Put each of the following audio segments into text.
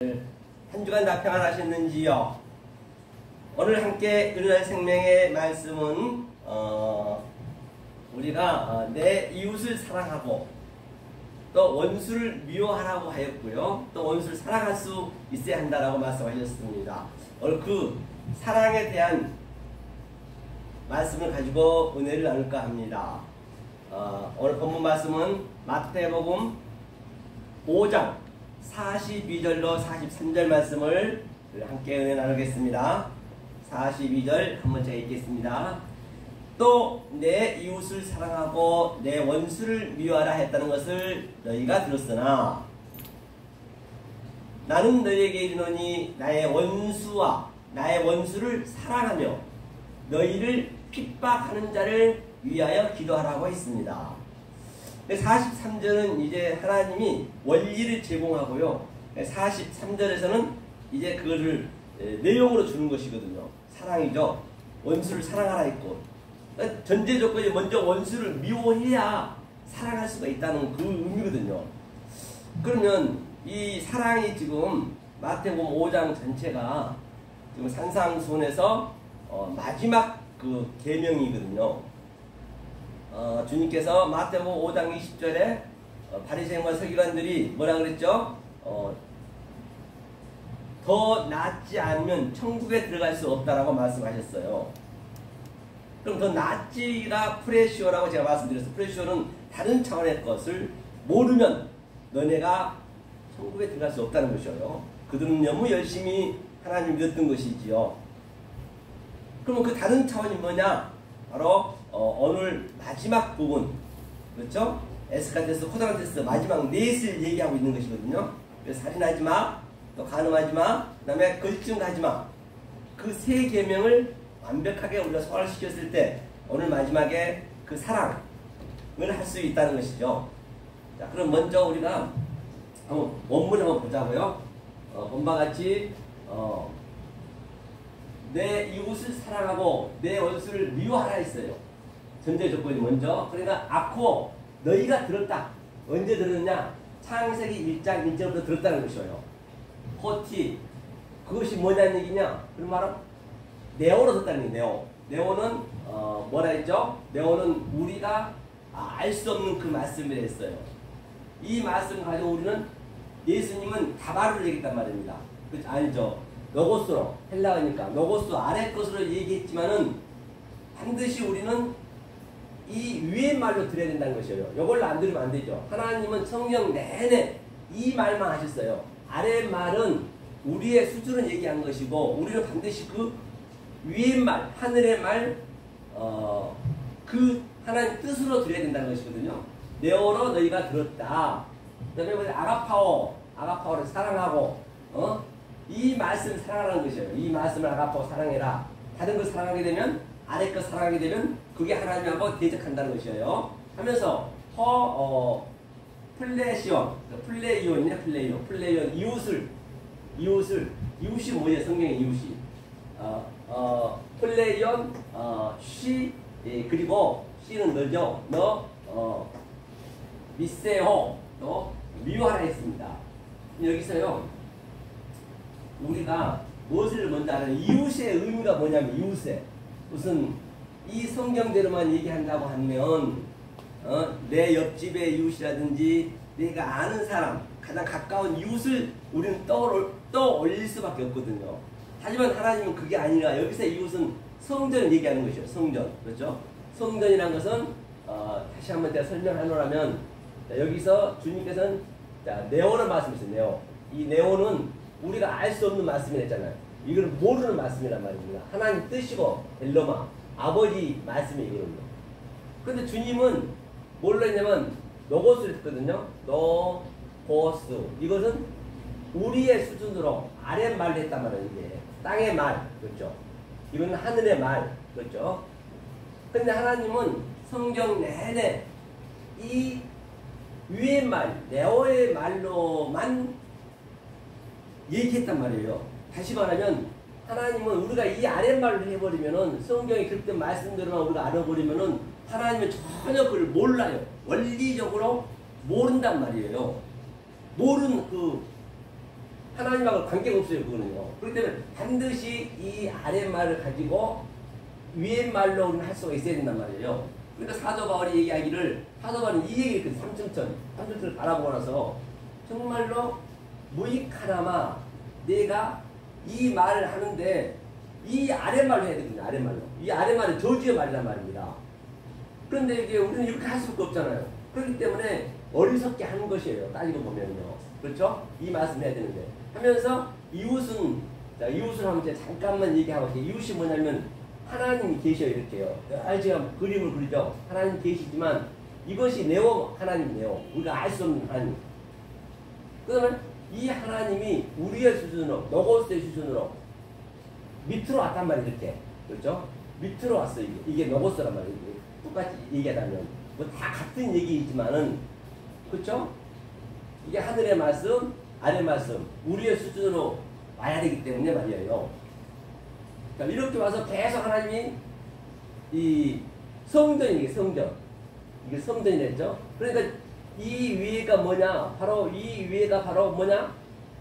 한 주간 다 평안하셨는지요? 오늘 함께 은혜의 생명의 말씀은 우리가 내 이웃을 사랑하고 또 원수를 미워하라고 하였고요. 또 원수를 사랑할 수 있어야 한다라고 말씀하셨습니다. 오늘 그 사랑에 대한 말씀을 가지고 은혜를 나눌까 합니다. 오늘 본문 말씀은 마태복음 5장 42절로 43절 말씀을 함께 은혜 나누겠습니다. 42절 한번 제가 읽겠습니다. 또 내 이웃을 사랑하고 내 원수를 미워하라 했다는 것을 너희가 들었으나 나는 너희에게 이르노니 나의 원수를 사랑하며 너희를 핍박하는 자를 위하여 기도하라고 했습니다. 43절은 이제 하나님이 원리를 제공하고요. 43절에서는 이제 그거를 내용으로 주는 것이거든요. 사랑이죠. 원수를 사랑하라 했고, 전제 조건이 먼저 원수를 미워해야 사랑할 수가 있다는 그 의미거든요. 그러면 이 사랑이 지금 마태복음 5장 전체가 지금 산상수훈에서 마지막 그 계명이거든요. 주님께서 마태복음 5장 20절에 바리새인과 서기관들이 뭐라 그랬죠? 더 낫지 않으면 천국에 들어갈 수 없다라고 말씀하셨어요. 그럼 더 낫지가 프레시오라고 제가 말씀드렸어요. 프레시오는 다른 차원의 것을 모르면 너네가 천국에 들어갈 수 없다는 것이에요. 그들은 너무 열심히 하나님 믿었던 것이지요. 그러면 그 다른 차원이 뭐냐? 바로 오늘 마지막 부분, 그렇죠? 에스카테스, 호다라테스 마지막 넷을 얘기하고 있는 것이거든요. 그래서 살인하지 마, 또 간음하지 마, 그 다음에 거짓증하지 마. 그 세 계명을 완벽하게 우리가 소화시켰을 때 오늘 마지막에 그 사랑을 할 수 있다는 것이죠. 자, 그럼 먼저 우리가 원문을 한번 보자고요. 본바 같이 내 이웃을 사랑하고 내 원수를 미워하라 했어요. 전제 조건이 먼저. 그러니까 아코 너희가 들었다. 언제 들었냐? 창세기 1장 1절부터 들었다는 것이에요. 호티 그것이 뭐냐는 얘기냐? 그럼 바로 네오로 듣다는 얘기예요. 네오는 뭐라 했죠? 네오는 우리가 알 수 없는 그 말씀을 했어요. 이 말씀 가지고 우리는 예수님은 다바를 얘기했단 말입니다. 그렇죠? 아니죠. 로고스로, 헬라어니까 로고스 아래 것으로 얘기했지만은 반드시 우리는 이 위의 말로 들어야 된다는 것이에요. 이걸로 안 들으면 안 되죠. 하나님은 성경 내내 이 말만 하셨어요. 아래 말은 우리의 수준을 얘기한 것이고 우리는 반드시 그 위의 말, 하늘의 말, 그 하나님 뜻으로 들어야 된다는 것이거든요. 네오로 너희가 들었다. 그 다음에 아가파오를 사랑하고 이 말씀을 사랑하라는 것이에요. 이 말씀을 아가파오 사랑해라. 다른 걸 사랑하게 되면 아래 것 사랑하게 되면 그게 하나님하고 대적한다는 것이에요. 하면서 플레이온 이웃이 뭐예요? 성경의 이웃이 플레이온 쉬 그리고 씨는 너죠. 너 미세호 또 미워하라 했습니다. 여기서요 우리가 무엇을 먼저 아는 이웃의 의미가 뭐냐면 이웃의 무슨 이 성경대로만 얘기한다고 하면 내 옆집의 이웃이라든지 내가 아는 사람 가장 가까운 이웃을 우리는 떠올릴 수밖에 없거든요. 하지만 하나님은 그게 아니라 여기서 이웃은 성전을 얘기하는 것이에요. 성전. 그렇죠? 성전이라는 것은 다시 한번 제가 설명하노라면 여기서 주님께서는 네오를 말씀하셨어요. 네오. 이 네오는 우리가 알 수 없는 말씀을 했잖아요. 이걸 모르는 말씀이란 말입니다. 하나님 뜻이고 엘로마 아버지 말씀이거든요. 그런데 주님은 뭘로 했냐면 로고스를 했거든요. 로고스 이것은 우리의 수준으로 아랫말로 했단 말이에요. 이게 땅의 말 그렇죠. 이건 하늘의 말 그렇죠. 근데 하나님은 성경 내내 이 위의 말 네오의 말로만 얘기했단 말이에요. 다시 말하면 하나님은 우리가 이 아랫말로 해버리면은 성경에 그때 말씀대로만 우리가 알아버리면은 하나님은 전혀 그걸 몰라요. 원리적으로 모른단 말이에요. 모르는 하나님하고 관계가 없어요. 그거는요. 그렇기 때문에 반드시 이 아랫말을 가지고 위에말로 우리는 할 수가 있어야 된단 말이에요. 그러니까 사도 바울이 얘기하기를, 사도 바울은 이 얘기를 했거든요. 삼층천을 바라보고 나서 정말로 무익하나마 내가 이 말을 하는데 이 아랫말로 해야 되거든요. 아랫말로. 이 아랫말은 저주의 말이란 말입니다. 그런데 이게 우리는 이렇게 할 수가 없잖아요. 그렇기 때문에 어리석게 하는 것이에요. 따지고 보면요. 그렇죠? 이 말씀 해야 되는데. 하면서 이웃은, 자, 이웃을 한번 제가 잠깐만 얘기하고, 이웃이 뭐냐면 하나님이 계셔요. 이렇게요. 제가 그림을 그리죠. 하나님 계시지만 이것이 네오, 하나님 네오. 우리가 알 수 없는 하나님. 그러면 이 하나님이 우리의 수준으로, 노고스의 수준으로 밑으로 왔단 말이에요. 이렇게. 그렇죠? 밑으로 왔어요. 이게 노고스란 말이에요. 똑같이 얘기하자면. 뭐 다 같은 얘기이지만은, 그렇죠? 이게 하늘의 말씀, 아래 말씀, 우리의 수준으로 와야 되기 때문에 말이에요. 그러니까 이렇게 와서 계속 하나님이 이 성전이게 성전. 이게 성전이 됐죠? 그러니까 이 위에가 뭐냐? 바로 이 위에가 바로 뭐냐?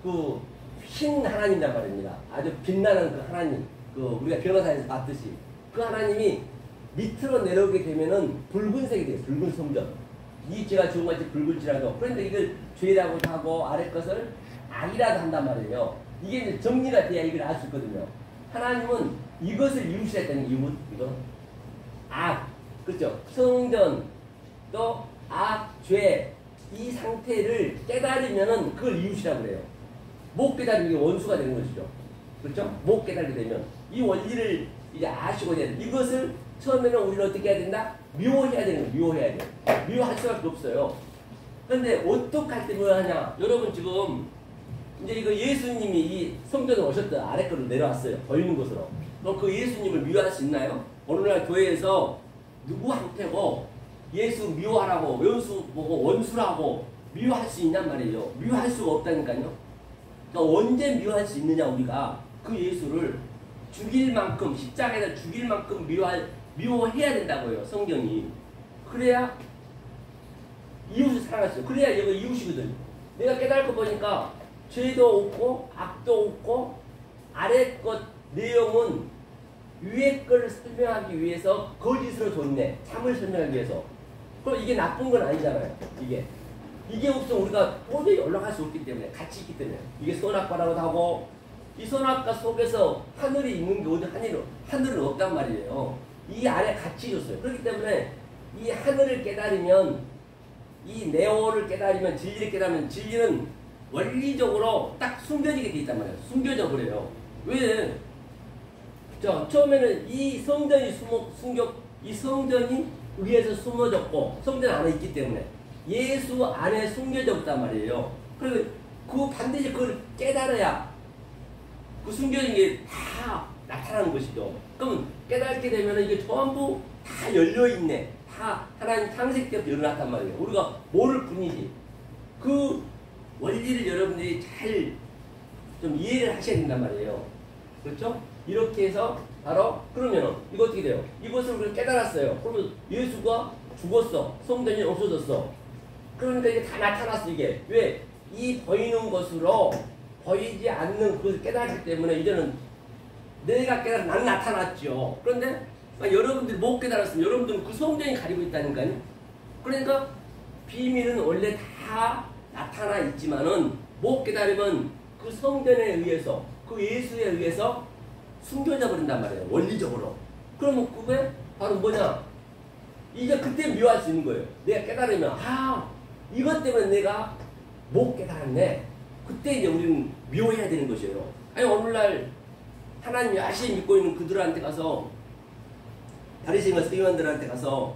그 흰 하나님이란 말입니다. 아주 빛나는 그 하나님. 그 우리가 변호사에서 봤듯이 그 하나님이 밑으로 내려오게 되면은 붉은색이 돼요. 붉은 성전. 이 죄가 좋은 것이 붉을지라도. 그런데 이걸 죄라고 하고 아래 것을 악이라도 한단 말이에요. 이게 이제 정리가 돼야 이걸 알 수 있거든요. 하나님은 이것을 이웃이라 했다는 이웃, 이거. 악. 그렇죠. 성전, 또 악, 죄. 이 상태를 깨달으면은 그걸 이웃이라고 그래요. 못 깨달으면 이게 원수가 되는 것이죠. 그렇죠? 못 깨달게 되면. 이 원리를 이제 아시고 돼야 돼. 이것을 처음에는 우리는 어떻게 해야 된다? 미워해야 되는 거예요. 미워해야 돼. 미워할 수밖에 없어요. 그런데 어떻게 할 때 미워하냐? 여러분 지금 이제 이거 예수님이 이 성전에 오셨다 아래 거로 내려왔어요. 보이는 곳으로. 그럼 그 예수님을 미워할 수 있나요? 오늘날 교회에서 누구한테고 예수 미워하라고 원수 보고 원수라고 미워할 수 있냔 말이에요. 미워할 수가 없다니까요. 그러니까 언제 미워할 수 있느냐 우리가 그 예수를 죽일 만큼 십자가에다 죽일 만큼 미워해야 된다고요. 성경이. 그래야 이웃을 사랑하시죠. 그래야 이거 이웃이거든. 내가 깨달고 보니까 죄도 없고 악도 없고 아래 것 내용은 위에 거를 설명하기 위해서 거짓으로 줬네. 참을 설명하기 위해서. 그럼 이게 나쁜 건 아니잖아요. 이게 없으면 우리가 도저히 올라갈 수 없기 때문에 같이 있기 때문에 이게 선악과라고도 하고 이 선악과 속에서 하늘이 있는 게 어디 하늘은 없단 말이에요. 이 안에 같이 줬어요. 그렇기 때문에 이 하늘을 깨달으면 이 네오를 깨달으면 진리를 깨달으면 진리는 원리적으로 딱 숨겨지게 돼 있단 말이에요. 숨겨져 버려요. 왜? 처음에는 이 성전이 이 성전이 위에서 숨어졌고 성전 안에 있기 때문에 예수 안에 숨겨져 있단 말이에요. 그리고 그 반드시 그걸 깨달아야 그 숨겨진 게 다 나타나는 것이죠. 그러면 깨닫게 되면 이게 전부 다 열려있네. 다 하나님 창세 때부터 열어놨단 말이에요. 우리가 모를 뿐이지. 그 원리를 여러분들이 잘 좀 이해를 하셔야 된단 말이에요. 그렇죠? 이렇게 해서 바로 그러면은 이거 어떻게 돼요? 이것을 우리가 깨달았어요. 그러면 예수가 죽었어. 성전이 없어졌어. 그러니까 이게 다 나타났어. 이게 왜? 이 보이는 것으로 보이지 않는 그것을 깨달았기 때문에 이제는 내가 깨달아 난 나타났죠. 그런데 여러분들이 못 깨달았으면 여러분들은 그 성전이 가리고 있다니까요. 그러니까 비밀은 원래 다 나타나 있지만은 못 깨달으면 그 성전에 의해서 그 예수에 의해서 숨겨져 버린단 말이에요. 원리적으로. 그러면 그게 바로 뭐냐? 이제 그때 미워할 수 있는 거예요. 내가 깨달으면 이것 때문에 내가 못 깨달았네. 그때 이제 우리는 미워해야 되는 것이에요. 아니 오늘날 하나님 열심히 믿고 있는 그들한테 가서 바리새인과 서기관들한테 가서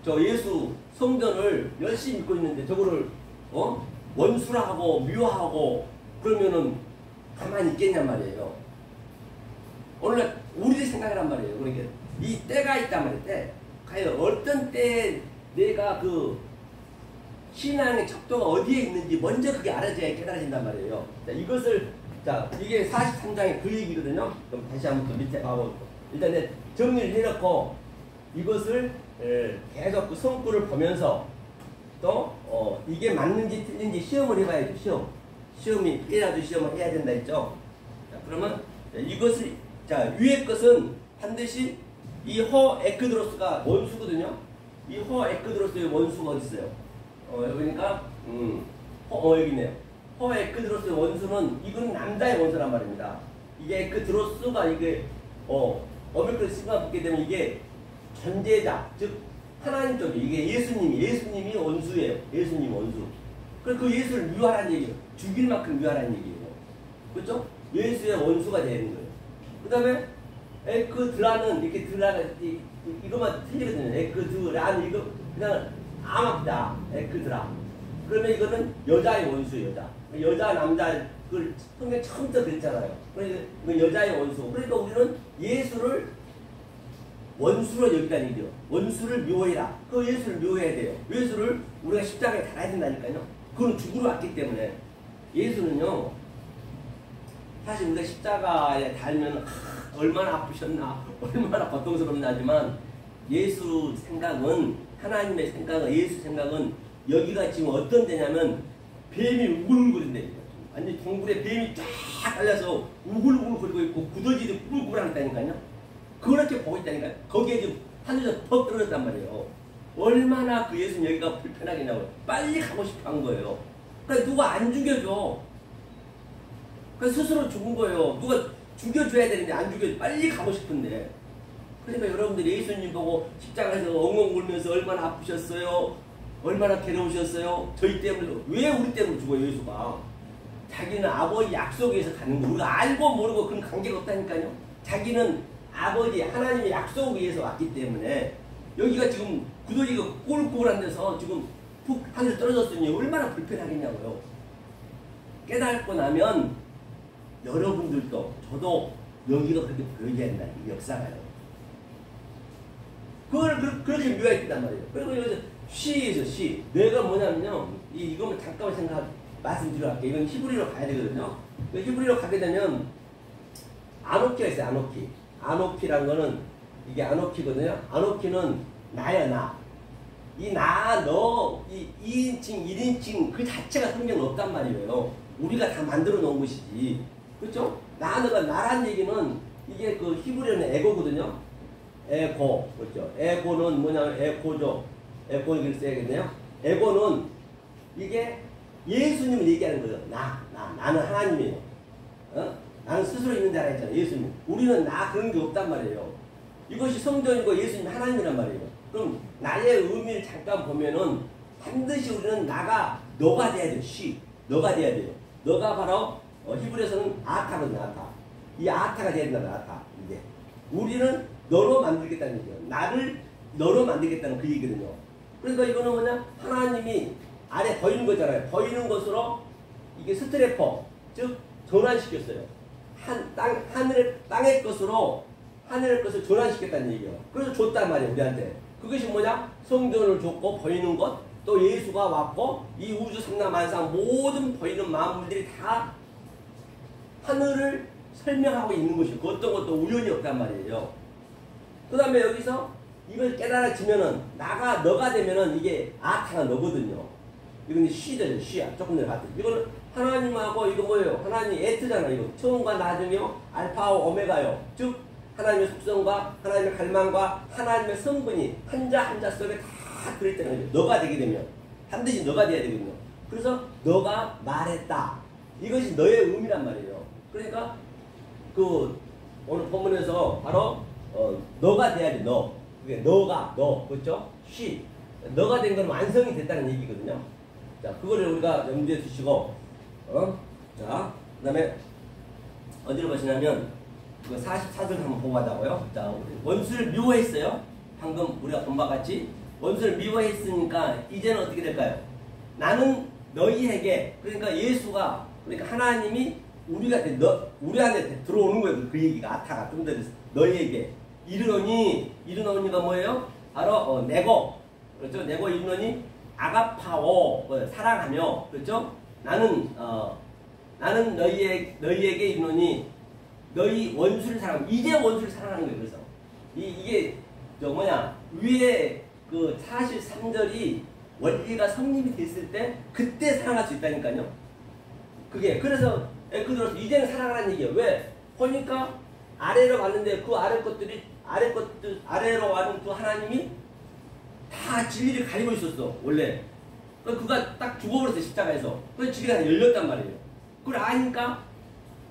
저 예수 성전을 열심히 믿고 있는데 저거를 원수라고 미워하고 그러면은 가만히 있겠냔 말이에요. 오늘날 우리의 생각이란 말이에요. 그러니까 이 때가 있단 말이에요. 때. 과연 어떤 때에 내가 그 신앙의 척도가 어디에 있는지 먼저 그게 알아져야 깨달아진단 말이에요. 자, 이것을 이게 43장의 그 얘기거든요. 그럼 다시 한번 또 밑에 가고 일단 정리를 해놓고 이것을 계속 그 성구를 보면서 또 이게 맞는지 틀린지 시험을 해봐야죠. 시험이 피해라도 시험을 해야 된다 했죠. 자, 그러면 이것을 자 위의 것은 반드시 이 호에크드로스가 원수거든요. 이 호에크드로스의 원수가 어디 있어요? 그러니까 여기 있네요. 호에크드로스의 원수는 이건 남자의 원수란 말입니다. 이게 에크드로스가 이게 어메크드 시가 붙게 되면 이게 존재자 즉 하나님 쪽이 이게 예수님이 원수예요. 예수님 원수. 그래서 그 예수를 미워하라는 얘기예요. 죽일 만큼 미워하라는 얘기예요. 그렇죠? 예수의 원수가 되는 거예요. 그 다음에 에크드라는 이렇게 드라가 이것만 틀리거든요. 에크드라는 이거 그냥 암합니다. 에크드라. 그러면 이거는 여자의 원수예요. 여자 남자 그걸 성경 처음부터 그랬잖아요. 그러니까 여자의 원수. 그러니까 우리는 예수를 원수로 여기다는 얘기죠. 원수를 묘해라. 그 예수를 묘해야 돼요. 예수를 우리가 십자가에 달아야 된다니까요. 그건 죽으러 왔기 때문에. 예수는요, 사실 우리가 십자가에 달면 얼마나 아프셨나, 얼마나 고통스럽나 하지만 예수 생각은, 하나님의 생각은, 예수 생각은 여기가 지금 어떤 데냐면 뱀이 우글우글인데 완전 동굴에 뱀이 쫙 달려서 우글우글거리고 있고 구더지도 꾸불꾸불하다니까요. 그렇게 보고 있다니까요. 거기에 지금 하늘에서 퍽 떨어졌단 말이에요. 얼마나 그 예수는 여기가 불편하겠냐고 빨리 가고 싶어 한 거예요. 그러니까 누가 안 죽여줘. 그러니까 스스로 죽은 거예요. 누가 죽여줘야 되는데 안 죽여줘. 빨리 가고 싶은데. 그러니까 여러분들이 예수님 보고 십자가에서 엉엉 울면서 얼마나 아프셨어요. 얼마나 괴로우셨어요. 저희 때문에 왜 우리 때문에 죽어요 예수가. 자기는 아버지 약속에서 가는 거 우리가 알고 모르고 그런 관계가 없다니까요. 자기는 아버지 하나님의 약속을 위해서 왔기 때문에 여기가 지금 구더기가 꼬불꼬불한 데서 지금 푹 하늘 떨어졌으니 얼마나 불편하겠냐고요. 깨닫고 나면 여러분들도 저도 여기가 그렇게 보여야 된다. 이 역사가요. 그걸 그렇게 묘했단 말이에요. 그리고 여기서 시에서 시. 뇌가 뭐냐면요. 이거만 잠깐만 말씀드려 갈게요. 이건 히브리로 가야 되거든요. 히브리로 가게 되면 아노키가 있어요. 아노키. 아노키란 거는 이게 아노키거든요. 아노키는 나야 나. 이 나, 너, 이 2인칭, 1인칭 그 자체가 성경은 없단 말이에요. 우리가 다 만들어 놓은 것이지. 그렇죠? 나, 너가 나란 얘기는 이게 그 히브리어는 에고거든요. 에고. 그렇죠? 에고는 뭐냐면 에고죠. 에고 이걸 써야겠네요. 에고는 이게 예수님을 얘기하는 거예요. 나는 하나님이에요. 나는 스스로 있는 자라 했잖아요. 예수님. 우리는 나 그런 게 없단 말이에요. 이것이 성전이고 예수님 하나님이란 말이에요. 그럼 나의 의미를 잠깐 보면은 반드시 우리는 나가 너가 돼야 돼요. 너가 돼야 돼요. 너가 바로 히브리에서는 아타거든요. 아타. 이 아타가 돼야 된다. 아타. 이제 우리는 너로 만들겠다는 얘기예요. 나를 너로 만들겠다는 그 얘기거든요. 그러니까 이거는 뭐냐? 하나님이 아래 보이는 거잖아요. 보이는 것으로 이게 스트레퍼 즉 전환시켰어요. 땅의 것으로 하늘의 것을 전환시켰다는 얘기예요. 그래서 줬단 말이에요. 우리한테. 그것이 뭐냐? 성전을 줬고 보이는 것, 또 예수가 왔고 이 우주 삼라만상 모든 보이는 만물들이 다 하늘을 설명하고 있는 것이고 그 어떤 것도 우연이 없단 말이에요. 그 다음에 여기서 이걸 깨달아지면은 너가 되면은 이게 아타가 너거든요. 이건 시잖아요. 시야. 조금 전에 봤더니 이거는 하나님하고 이거 뭐예요? 하나님 에트잖아. 이거 처음과 나중이요. 알파와 오메가요. 즉 하나님의 속성과 하나님의 갈망과 하나님의 성분이 한자 속에 다 들어있다는 거죠. 너가 되게 되면 반드시 너가 돼야 되거든요. 그래서 너가 말했다. 이것이 너의 의미란 말이에요. 그러니까 그 오늘 본문에서 바로 너가 돼야 돼. 너. 그게 너 그렇죠? 너가 된 건 완성이 됐다는 얘기거든요. 자, 그거를 우리가 염두에 두시고, 자, 그 다음에, 어디로 보시냐면, 그 44절 한번 보고 가자고요. 자, 원수를 미워했어요. 방금 우리가 본 바와 같이. 원수를 미워했으니까, 이제는 어떻게 될까요? 나는 너희에게, 그러니까 예수가, 그러니까 하나님이 우리 안에 들어오는 거예요. 그 얘기가, 아타가 좀 더 너희에게. 이르노니가 뭐예요? 바로, 네고. 그렇죠? 네고 이르노니, 아가파오 사랑하며 그렇죠? 나는 너희에게 이르노니 너희 원수를 사랑하며 이제 원수를 사랑하는 거예요. 그래서 이게 위에 그 43절이 원리가 성립이 됐을 때 그때 사랑할 수 있다니까요. 그게 그래서 에크들어서 이제는 사랑하라는 얘기예요. 왜? 보니까 아래로 갔는데 그 아래 것들 아래로 가는 그 하나님이 다 진리를 가리고 있었어 원래. 그가 딱 죽어버렸어 십자가에서. 그래서 진리가 열렸단 말이에요. 그걸 아니까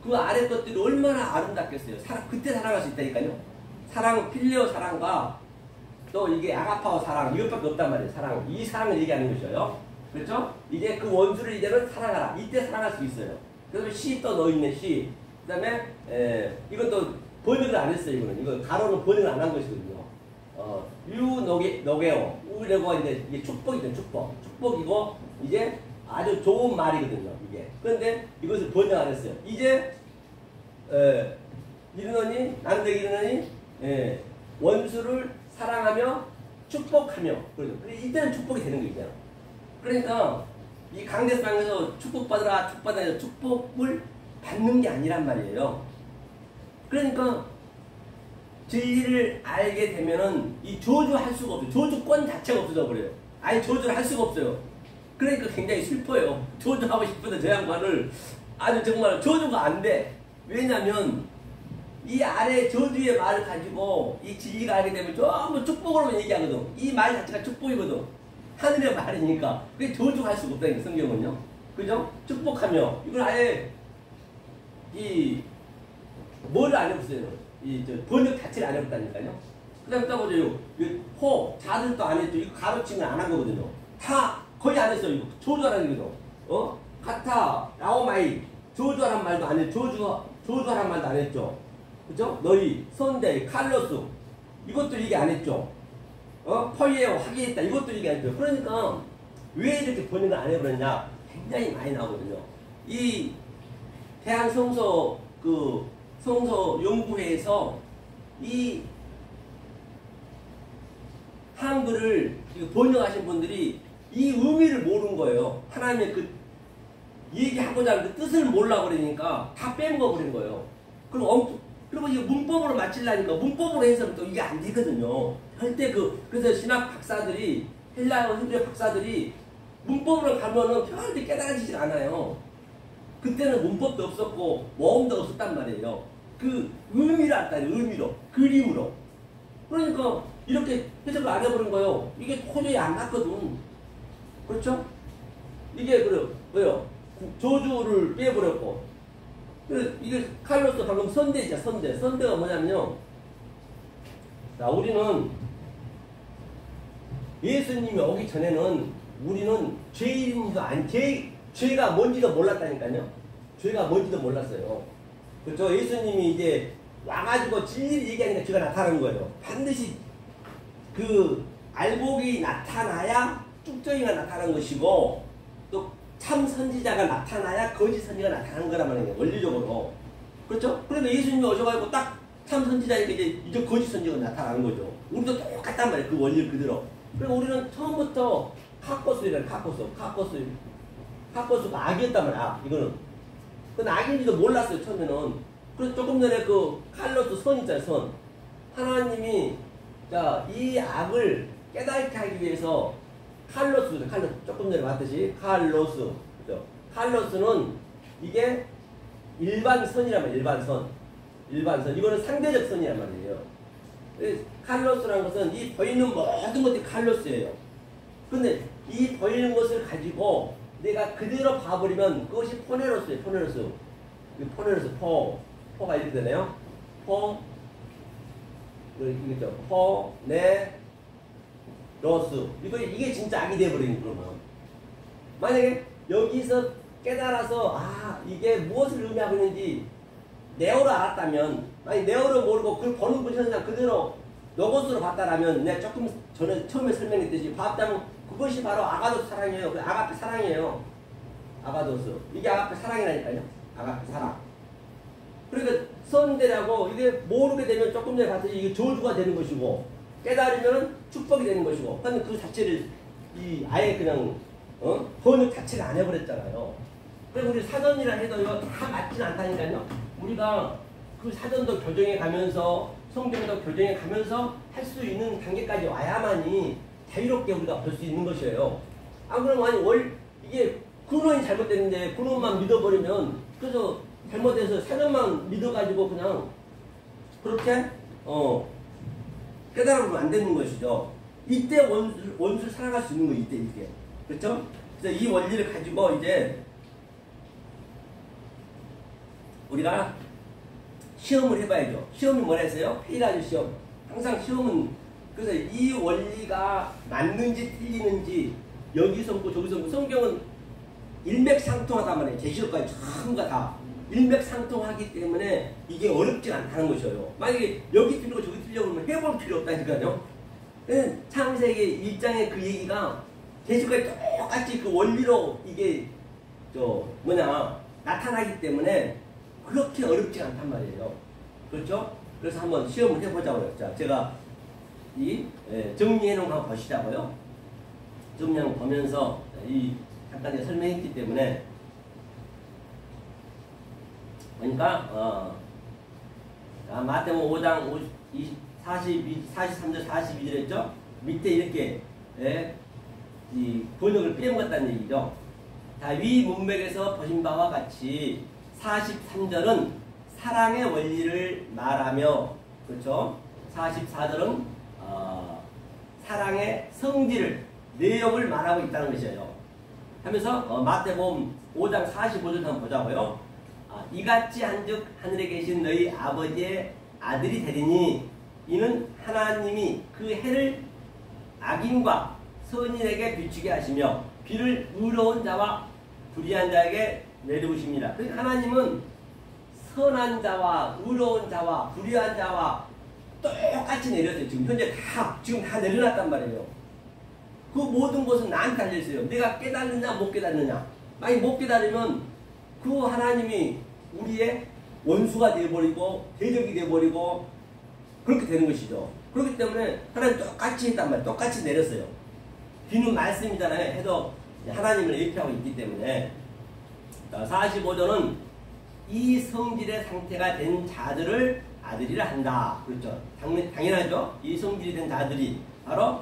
그 아래 것들이 얼마나 아름답겠어요. 그때 사랑할 수 있다니까요. 사랑, 필레오 사랑과 또 이게 아가파오 사랑 이것밖에 없단 말이에요. 사랑. 이 사랑을 얘기하는 것이에요. 그렇죠? 이제 그 원수를 이제는 사랑하라. 이때 사랑할 수 있어요. 그다음에 시 또 넣어있네 시. 그다음에 이것도 번역을 안 했어요. 이거 가로는 번역을 안 한 것이거든요. 유노게오 우레고가 이제 축복이죠. 축복이고 이제 아주 좋은 말이거든요. 이게. 그런데 이것을 번역 안 했어요. 이제 이르노니 난데 이르노니 원수를 사랑하며 축복하며 그러죠. 이때는 축복이 되는 거잖아요. 그러니까 이 강대상에서 축복받으라 축복받아야 축복을 받는 게 아니란 말이에요. 그러니까 진리를 알게 되면은 이 저주할 수가 없어요. 저주권 자체가 없어져 버려요. 아예 저주를 할 수가 없어요. 그러니까 굉장히 슬퍼요. 저주하고 싶은데 저 양반을 아주 정말 저주가 안 돼. 왜냐면 이 아래 저주의 말을 가지고 이 진리가 알게 되면 전부 축복으로만 얘기하거든. 이 말 자체가 축복이거든. 하늘의 말이니까. 그게 저주할 수가 없다니까 성경은요. 그죠? 축복하며 이걸 아예 뭐를 안 해봤어요. 번역 자체를 안 해봤다니까요. 그 다음에 또 보죠. 자들도 안 했죠. 이거 가로침을 안 한 거거든요. 다 거의 안 했어요. 이거 저주하라는 거죠. 카타, 라오마이 저주하란 말도 안 했죠. 저주하란 말도 안 했죠. 그죠? 너희, 선대, 칼로스 이것도 얘기 안 했죠. 펄예오 하게 했다 이것도 얘기 안 했죠. 그러니까 왜 이렇게 번역을 안 해버렸냐 굉장히 많이 나오거든요. 이 대한성서 성서 연구회에서 이 한글을 번역하신 분들이 이 의미를 모르는 거예요. 하나님의 그 얘기하고자 하는 그 뜻을 몰라 버리니까 다 빼먹어 버린 거예요. 그리고 이거 문법으로 맞추려니까 문법으로 해서는 또 이게 안 되거든요. 그래서 신학 박사들이 헬라어 히브리 박사들이 문법으로 가면은 편하게 깨달아지지 않아요. 그때는 문법도 없었고 모음도 없었단 말이에요. 그 의미를 알았다니 의미로 그림으로. 그러니까 이렇게 해석을 안 해버린 거예요. 이게 도저히 안 맞거든. 그렇죠? 이게 뭐요? 저주를 빼버렸고. 이게 칼로스 방금 선대죠. 선대가 뭐냐면요. 자, 우리는 예수님이 오기 전에는 우리는 죄인도 죄가 뭔지도 몰랐다니까요. 죄가 뭔지도 몰랐어요. 그렇죠? 예수님이 이제 와가지고 진리를 얘기하니까 죄가 나타나는 거예요. 반드시 그 알곡이 나타나야 쭉정이가 나타나는 것이고 또 참 선지자가 나타나야 거짓 선지자가 나타나는 거란 말이에요. 원리적으로. 그렇죠? 그러니까 예수님이 오셔가지고 딱 참 선지자니까 이제 거짓 선지자가 나타나는 거죠. 우리도 똑같단 말이에요. 그 원리를 그대로. 그리고 우리는 처음부터 카코스라는 카코스가 악이었단 말이야. 이거는. 그건 악인지도 몰랐어요. 처음에는. 그래서 조금 전에 그 칼로스 선 있잖아요. 선. 하나님이 이 악을 깨닫게 하기 위해서 칼로스 조금 전에 봤듯이 칼로스. 그죠? 칼로스는 이게 일반선이란 말이에요. 일반선. 이거는 상대적 선이란 말이에요. 칼로스라는 것은 이 보이는 모든 것들이 칼로스예요. 근데 이 보이는 것을 가지고 내가 그대로 봐버리면 그것이 포네로스예요. 포네로스. 포가 이렇게 되네요. 이거죠. 로스. 이게 진짜 악이 돼버리는 거면. 만약에 여기서 깨달아서 이게 무엇을 의미하고 있는지 네오로 알았다면, 만약 네오로 모르고 그걸 보는 그 현상 그대로 로고스로 봤다라면 내가 조금 전에 처음에 설명했듯이 봤다면 그것이 바로 아가도스 사랑이에요. 그 아가페 사랑이에요. 아가도스. 이게 아가페 사랑이라니까요. 아가페 사랑. 그러니까 선대라고 이게 모르게 되면 조금 전에 봤듯이 이게 저주가 되는 것이고 깨달으면 축복이 되는 것이고. 근데 그 자체를 아예 그냥 번역 자체를 안 해버렸잖아요. 그리고 우리 사전이라 해도 이거 다 맞지는 않다니까요. 우리가 그 사전도 교정해 가면서 성경도 교정해 가면서 할 수 있는 단계까지 와야만이 자유롭게 우리가 볼 수 있는 것이에요. 그럼 이게 근원이 잘못됐는데 근원만 믿어버리면 그래서 잘못해서 새놈만 믿어가지고 그냥 그렇게 깨달으면 안 되는 것이죠. 이때 원수를 살아갈 수 있는 거예요. 이때. 그렇죠? 그래서 이 원리를 가지고 이제 우리가 시험을 해봐야죠. 시험이 뭐라 했어요? 페이라즈 시험. 항상 시험은 그래서 이 원리가 맞는지 틀리는지 여기서 뭐 저기서 뭐 성경은 일맥상통하단 말이에요. 제시록까지 전부가 다 일맥상통하기 때문에 이게 어렵지 않다는 것이에요. 만약에 여기 틀리고 저기 틀리고 그러면 해볼 필요 없다니까요. 창세기 1장의 그 얘기가 제시록까지 똑같이 그 원리로 이게 나타나기 때문에 그렇게 어렵지 않단 말이에요. 그렇죠? 그래서 한번 시험을 해보자고요. 자, 제가 정리해 놓은 거 한번 보시자고요. 정리해 보면서 잠깐 제가 설명했기 때문에 그러니까 마태복음 5장 43절 42절 했죠? 밑에 이렇게 이 번역을 빼먹었다는 얘기죠. 자, 위 문맥에서 보신 바와 같이 43절은 사랑의 원리를 말하며, 그렇죠? 44절은 사랑의 성질을, 내용을 말하고 있다는 것이에요. 하면서 마태복음 5장 45절 한번 보자고요. 이같이 한즉 하늘에 계신 너희 아버지의 아들이 되리니 이는 하나님이 그 해를 악인과 선인에게 비추게 하시며 비를 의로운 자와 불의한 자에게 내려오십니다. 그러니까 하나님은 선한 자와 의로운 자와 불의한 자와 똑같이 내렸어요. 지금 다 내려놨단 말이에요. 그 모든 것은 나한테 달려있어요. 내가 깨닫느냐 못 깨닫느냐. 만약 못 깨달으면 그 하나님이 우리의 원수가 되어버리고 대적이 되어버리고 그렇게 되는 것이죠. 그렇기 때문에 하나님 똑같이 했단 말이에요. 똑같이 내렸어요. 비는 말씀이잖아요. 해도 하나님을 의표하고 있기 때문에 45절은 이 성질의 상태가 된 자들을 아들이라 한다. 그렇죠. 당연하죠. 이 성질이 된 자들이 바로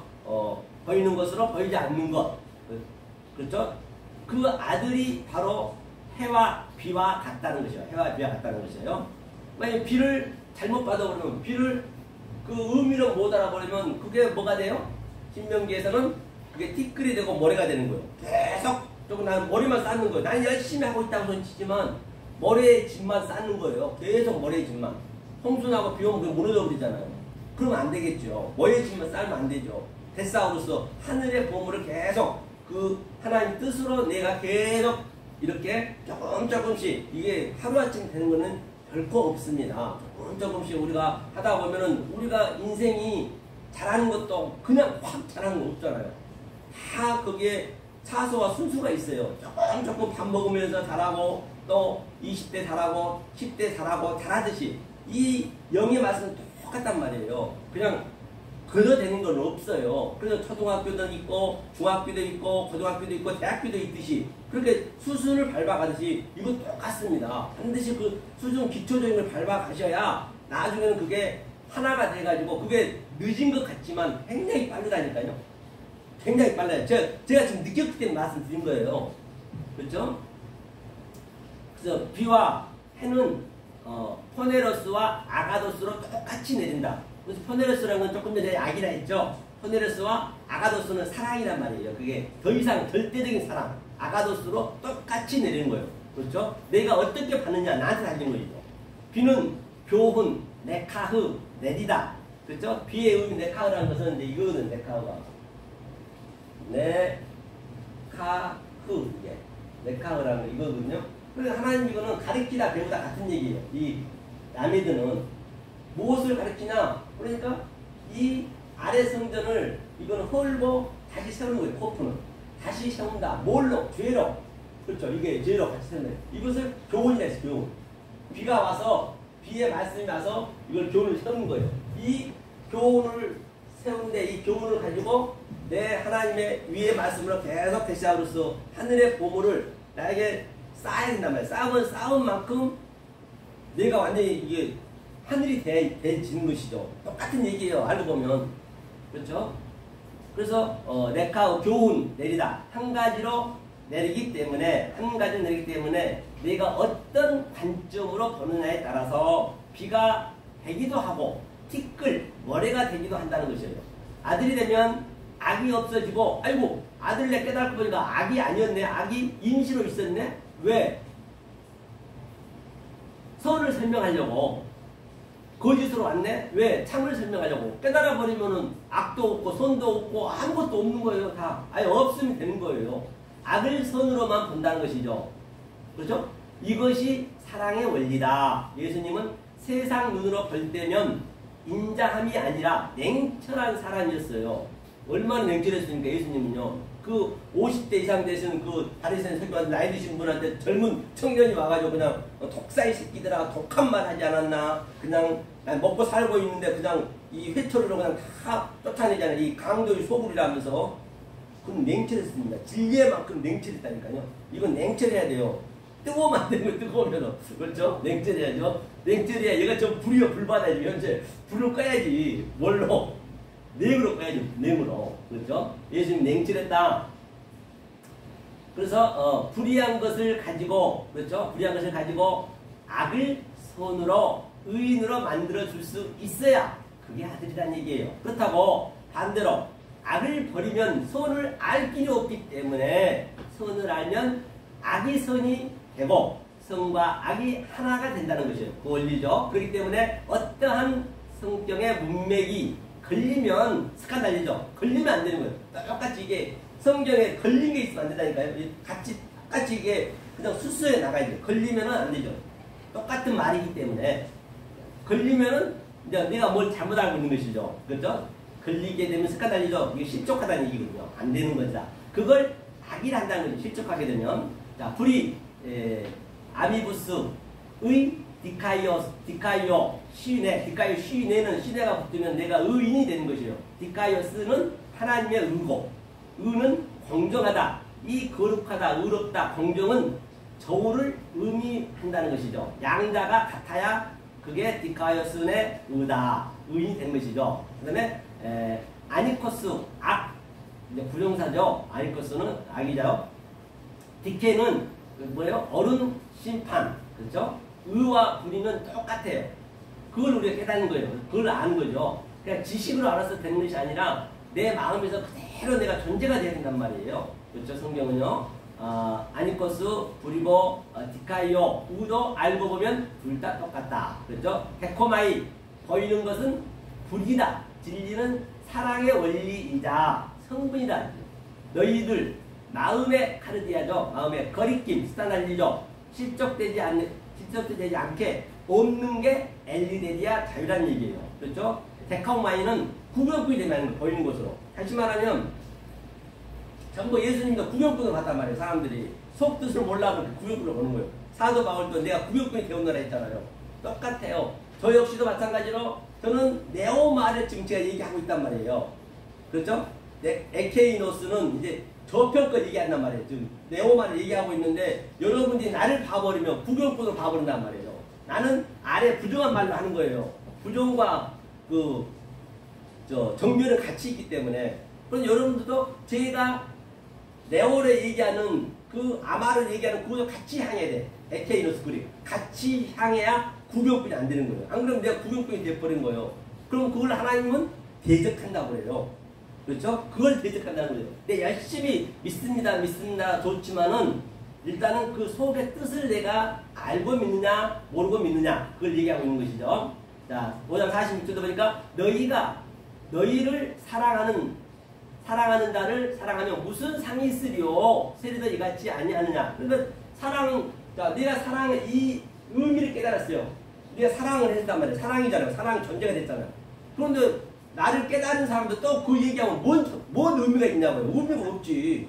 보이는 것으로 보이지 않는 것. 그렇죠. 그 아들이 바로 해와 비와 같다는 것이에요. 해와 비와 같다는 것이에요. 만약 비를 잘못 받아버리면 비를 그 의미로 못 알아버리면 그게 뭐가 돼요? 신명기에서는 그게 티끌이 되고 모래가 되는 거예요. 계속 조금 나는 머리만 쌓는 거예요. 나는 열심히 하고 있다고 손치지만 모래의 집만 쌓는 거예요. 계속 모래의 집만. 홍수나고 비 오면 그게 무너져 버리잖아요. 그러면 안 되겠죠. 모래의 집만 쌓으면 안 되죠. 대싸우로서 하늘의 보물을 계속 그 하나님 뜻으로 내가 계속 이렇게 조금씩 이게 하루아침 되는 거는 결코 없습니다. 조금씩 우리가 하다 보면은 우리가 인생이 잘하는 것도 그냥 확 잘하는 거 없잖아요. 다 거기에 차소와 순수가 있어요. 조금 밥 먹으면서 잘하고 또 20대 잘하고 10대 잘하고 잘하듯이 이 영의 말씀은 똑같단 말이에요. 그냥 그저 되는 건 없어요. 그래서 초등학교도 있고 중학교도 있고 고등학교도 있고 대학교도 있듯이 그렇게 수순을 밟아가듯이 이거 똑같습니다. 반드시 그 수순 기초적인 걸 밟아가셔야 나중에는 그게 하나가 돼가지고 그게 늦은 것 같지만 굉장히 빠르다니까요. 굉장히 빨라요. 제가 지금 느꼈기 때문에 말씀드린 거예요. 그렇죠? 그래서 비와 해는 포네로스와 아가도스로 똑같이 내린다. 그래서 포네로스라는 건 조금 전에 악이라 했죠. 포네로스와 아가도스는 사랑이란 말이에요. 그게 더 이상 절대적인 사랑. 아가도스로 똑같이 내리는 거예요. 그렇죠? 내가 어떻게 받느냐 나한테 달린 거죠. 비는 교훈, 네카흐, 내리다. 그렇죠? 비의 의미 네카흐라는 것은 이제 이거는 네카흐가 네카흐 이게 네카흐라는 거 이거거든요. 그래서 하나님 이거는 가르치다 배우다 같은 얘기예요. 이 라메드는 무엇을 가르치냐? 그러니까 이 아래 성전을 이거는 헐고 다시 세우는 거예요. 코프는 다시 세운다. 뭘로? 죄로. 그렇죠. 이게 죄로 같이 세운다. 이것을 교훈이라 했어요. 교훈. 비가 와서 비의 말씀이 와서 이걸 교훈을 세우는 거예요. 이 교훈을 세우는데 이 교훈을 가지고 내 하나님의 위의 말씀으로 계속 대시함으로써 하늘의 보물을 나에게 쌓아야 된단 말이에요. 쌓으면 쌓은 만큼 내가 완전히 이게 하늘이 돼지는 것이죠. 똑같은 얘기예요. 알고 보면. 그렇죠? 그래서 네카우 교훈 내리다. 한 가지로 내리기 때문에 한 가지 내리기 때문에 내가 어떤 관점으로 보느냐에 따라서 비가 되기도 하고 티끌 모래가 되기도 한다는 것이에요. 아들이 되면 악이 없어지고 아이고 아들 내 깨달고 보니까 악이 아니었네. 악이 임시로 있었네. 왜? 선을 설명하려고 거짓으로 왔네? 왜? 참을 설명하려고. 깨달아 버리면은 악도 없고 선도 없고 아무것도 없는 거예요. 다 아예 없으면 되는 거예요. 악을 선으로만 본다는 것이죠. 그렇죠? 이것이 사랑의 원리다. 예수님은 세상 눈으로 볼 때면 인자함이 아니라 냉철한 사람이었어요. 얼마나 냉철했습니까? 예수님은요. 그 50대 이상 되시는 그 바리새인 설교한 나이 드신 분한테 젊은 청년이 와가지고 그냥 독사의 새끼들아 독한 말 하지 않았나? 그냥 먹고 살고 있는데 그냥 이 회초리로 그냥 다 쫓아내잖아요. 이 강도의 소굴이라면서. 그건 냉철했습니다. 진리에만큼 냉철했다니까요. 이건 냉철해야 돼요. 뜨거우면 안 되는 거 뜨거우면. 그렇죠? 냉철해야죠. 냉철해야 얘가 좀 불이요. 불 받아야지. 현재 불을 꺼야지. 뭘로? 냉으로 꺼야지. 냉으로. 그렇죠? 예수님 냉철했다. 그래서 불의한 것을 가지고 그렇죠? 불의한 것을 가지고 악을 선으로 의인으로 만들어 줄 수 있어야 그게 아들이란 얘기예요. 그렇다고 반대로 악을 버리면 선을 알 길이 없기 때문에 선을 알면 악이 선이 되고 선과 악이 하나가 된다는 것이에요. 그 원리죠. 그렇기 때문에 어떠한 성경의 문맥이 걸리면 스칸달리죠. 걸리면 안 되는 거예요. 똑같이 이게 성경에 걸린 게 있으면 안 된다니까요. 똑같이 이게 그냥 수수해 나가야죠. 걸리면 안 되죠. 똑같은 말이기 때문에 걸리면은 이제 내가 뭘 잘못 알고 있는 것이죠. 그렇죠? 걸리게 되면 스칸달리죠. 이게 실족하다는 얘기거든요. 안 되는 거죠. 그걸 악이라 한다는 거죠. 실족하게 되면. 자, 불이 아미부스의 디카이오 시내, 디카이오 시내는 시내가 붙으면 내가 의인이 되는 것이에요. 디카이오스는 하나님의 의고, 의는 공정하다. 이 거룩하다, 의롭다, 공정은 저울을 의미한다는 것이죠. 양자가 같아야 그게 디카이오스의 의다, 의인이 되는 것이죠. 그 다음에 아니코스, 악, 이제 부정사죠. 아니코스는 악이죠. 디케는 뭐예요? 어른 심판, 그렇죠? 의와 불의는 똑같아요. 그걸 우리가 깨닫는 거예요. 그걸 아는 거죠. 그냥 지식으로 알아서 되는 것이 아니라 내 마음에서 그대로 내가 존재가 되어야 된단 말이에요. 그렇죠? 성경은요. 아니코스, 불이고, 디카이오, 의도 알고 보면 둘 다 똑같다. 그렇죠? 데코마이, 보이는 것은 불이다. 진리는 사랑의 원리이자 성분이다. 너희들 마음의 카르디아죠. 마음의 거리낌, 스타날리죠. 실족되지 않게 없는 게 엘리데리아 자유라는 얘기예요. 그렇죠? 데카오마이는 구경꾼이 되면 보이는 것으로. 다시 말하면 전부 예수님도 구경꾼을 봤단 말이에요. 사람들이 속뜻을 몰라서 구경꾼을 보는 거예요. 사도 바울도 내가 구경꾼이 되었노라 했잖아요. 똑같아요. 저 역시도 마찬가지로 저는 네오말의 정치가 얘기하고 있단 말이에요. 그렇죠? 에케이노스는 이제 저편껏 얘기한단 말이에요. 지금 네오말을 얘기하고 있는데 여러분들이 나를 봐버리면 구경꾼으로 봐버린단 말이에요. 나는 아래 부정한 말로 하는 거예요. 부정과 정면은 같이 있기 때문에. 그럼 여러분들도 제가 네오를 얘기하는 그 아마를 얘기하는 그거 같이 향해야 돼. 에케이노스 그리 같이 향해야 구경꾼이 안 되는 거예요. 안 그러면 내가 구경꾼이 돼버린 거예요. 그럼 그걸 하나님은 대적한다고 그래요. 그렇죠? 그걸 대적한다는 거예요. 내 열심히 믿습니다 좋지만은 일단은 그 속의 뜻을 내가 알고 믿느냐 모르고 믿느냐 그걸 얘기하고 있는 것이죠. 자, 5장 46절도 보니까 너희를 사랑하는 자를 사랑하면 무슨 상이 있으리요? 세리도 이같이 아니하느냐. 그러니까 내가 사랑의 이 의미를 깨달았어요. 네가 사랑을 했단 말이야. 사랑이잖아요. 사랑이 존재가 됐잖아요. 그런데 나를 깨달은 사람도 또 그 얘기하면 뭔 의미가 있냐고요. 의미가 없지.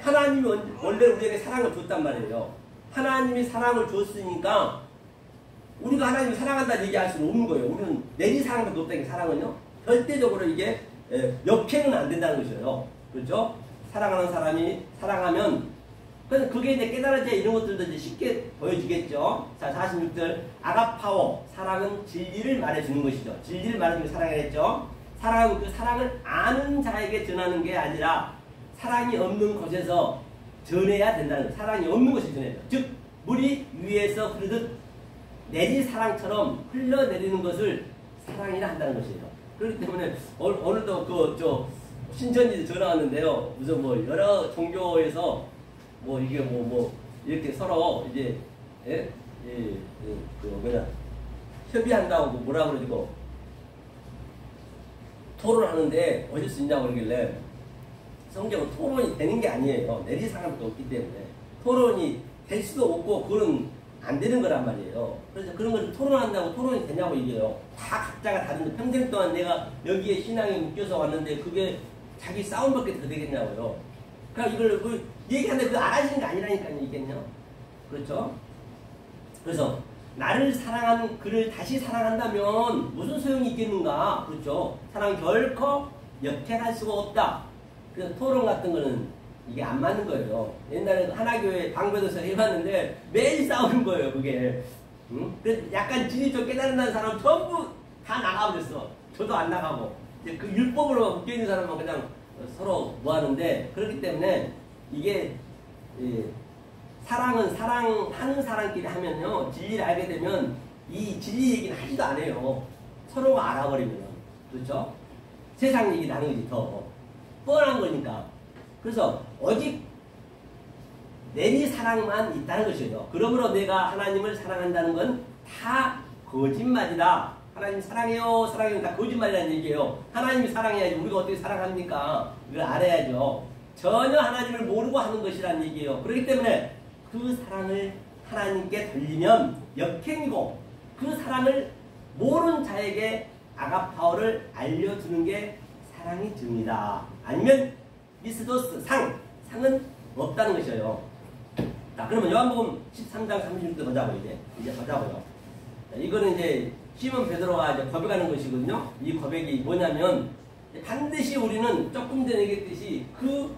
하나님이 원래 우리에게 사랑을 줬단 말이에요. 하나님이 사랑을 줬으니까 우리가 하나님을 사랑한다는 얘기할 수는 없는 거예요. 우리는 내리 사랑밖에 없다는 게 사랑은요. 절대적으로 이게 역행은 안 된다는 것이에요. 그렇죠? 사랑하는 사람이 사랑하면 그래서 그게 이제 깨달아져야 이런 것들도 이제 쉽게 보여지겠죠. 자, 46절. 아가파오. 사랑은 진리를 말해주는 것이죠. 진리를 말해주는 게 사랑이라 했죠. 사랑은 그 사랑을 아는 자에게 전하는 게 아니라 사랑이 없는 곳에서 전해야 된다는 거예요. 사랑이 없는 것을 전해야 돼요. 즉 물이 위에서 흐르듯 내리 사랑처럼 흘러내리는 것을 사랑이라 한다는 것이에요. 그렇기 때문에 오늘도 그 신천지 전화 왔는데요. 무슨 뭐 여러 종교에서 뭐 이게 뭐 이렇게 서로 이제 그 뭐냐 협의한다고 뭐라 그러고 토론하는데 어쩔 수 있냐고 그러길래 성경은 토론이 되는 게 아니에요. 내리사랑도 없기 때문에 토론이 될 수도 없고 그건 안 되는 거란 말이에요. 그래서 그런 걸 토론한다고 토론이 되냐고 얘기해요. 다 각자가 다른데 평생 동안 내가 여기에 신앙에 묶여서 왔는데 그게 자기 싸움밖에 더 되겠냐고요. 그러니까 이걸 얘기하는데 그거 알아지는 게 아니라니까요. 이게요. 그렇죠? 그래서 나를 사랑하는 그를 다시 사랑한다면 무슨 소용이 있겠는가? 그렇죠? 사랑 결코 역행할 수가 없다. 그래서 토론 같은 거는 이게 안 맞는 거예요. 옛날에 하나교회 방배도서 해봤는데 매일 싸우는 거예요. 그게. 응? 그래서 약간 진리적 깨달은다는 사람 전부 다 나가버렸어. 저도 안 나가고. 그 율법으로 묶여있는 사람은 그냥 서로 뭐 하는데 그렇기 때문에 이게 사랑은 사랑하는 사람끼리 하면요. 진리를 알게 되면 이 진리 얘기는 하지도 않아요. 서로가 알아버리면. 그렇죠? 세상 얘기 나는 거지 더. 뻔한 거니까. 그래서 오직 내리 사랑만 있다는 것이죠. 그러므로 내가 하나님을 사랑한다는 건 다 거짓말이다. 하나님 사랑해요. 사랑해요. 다 거짓말이라는 얘기예요. 하나님이 사랑해야지 우리가 어떻게 사랑합니까? 이걸 알아야죠. 전혀 하나님을 모르고 하는 것이라는 얘기예요. 그렇기 때문에 그 사랑을 하나님께 돌리면 역행이고 그 사랑을 모르는 자에게 아가파오를 알려주는 게 사랑이 듭니다. 아니면 미스도스 상은 없다는 것이에요. 자, 그러면 요한복음 13장 36절 보자고 이제 보자고요. 자, 이거는 이제 시몬 베드로가 이제 고백하는 것이거든요. 이 고백이 뭐냐면 반드시 우리는 조금 전에 얘기했듯이 그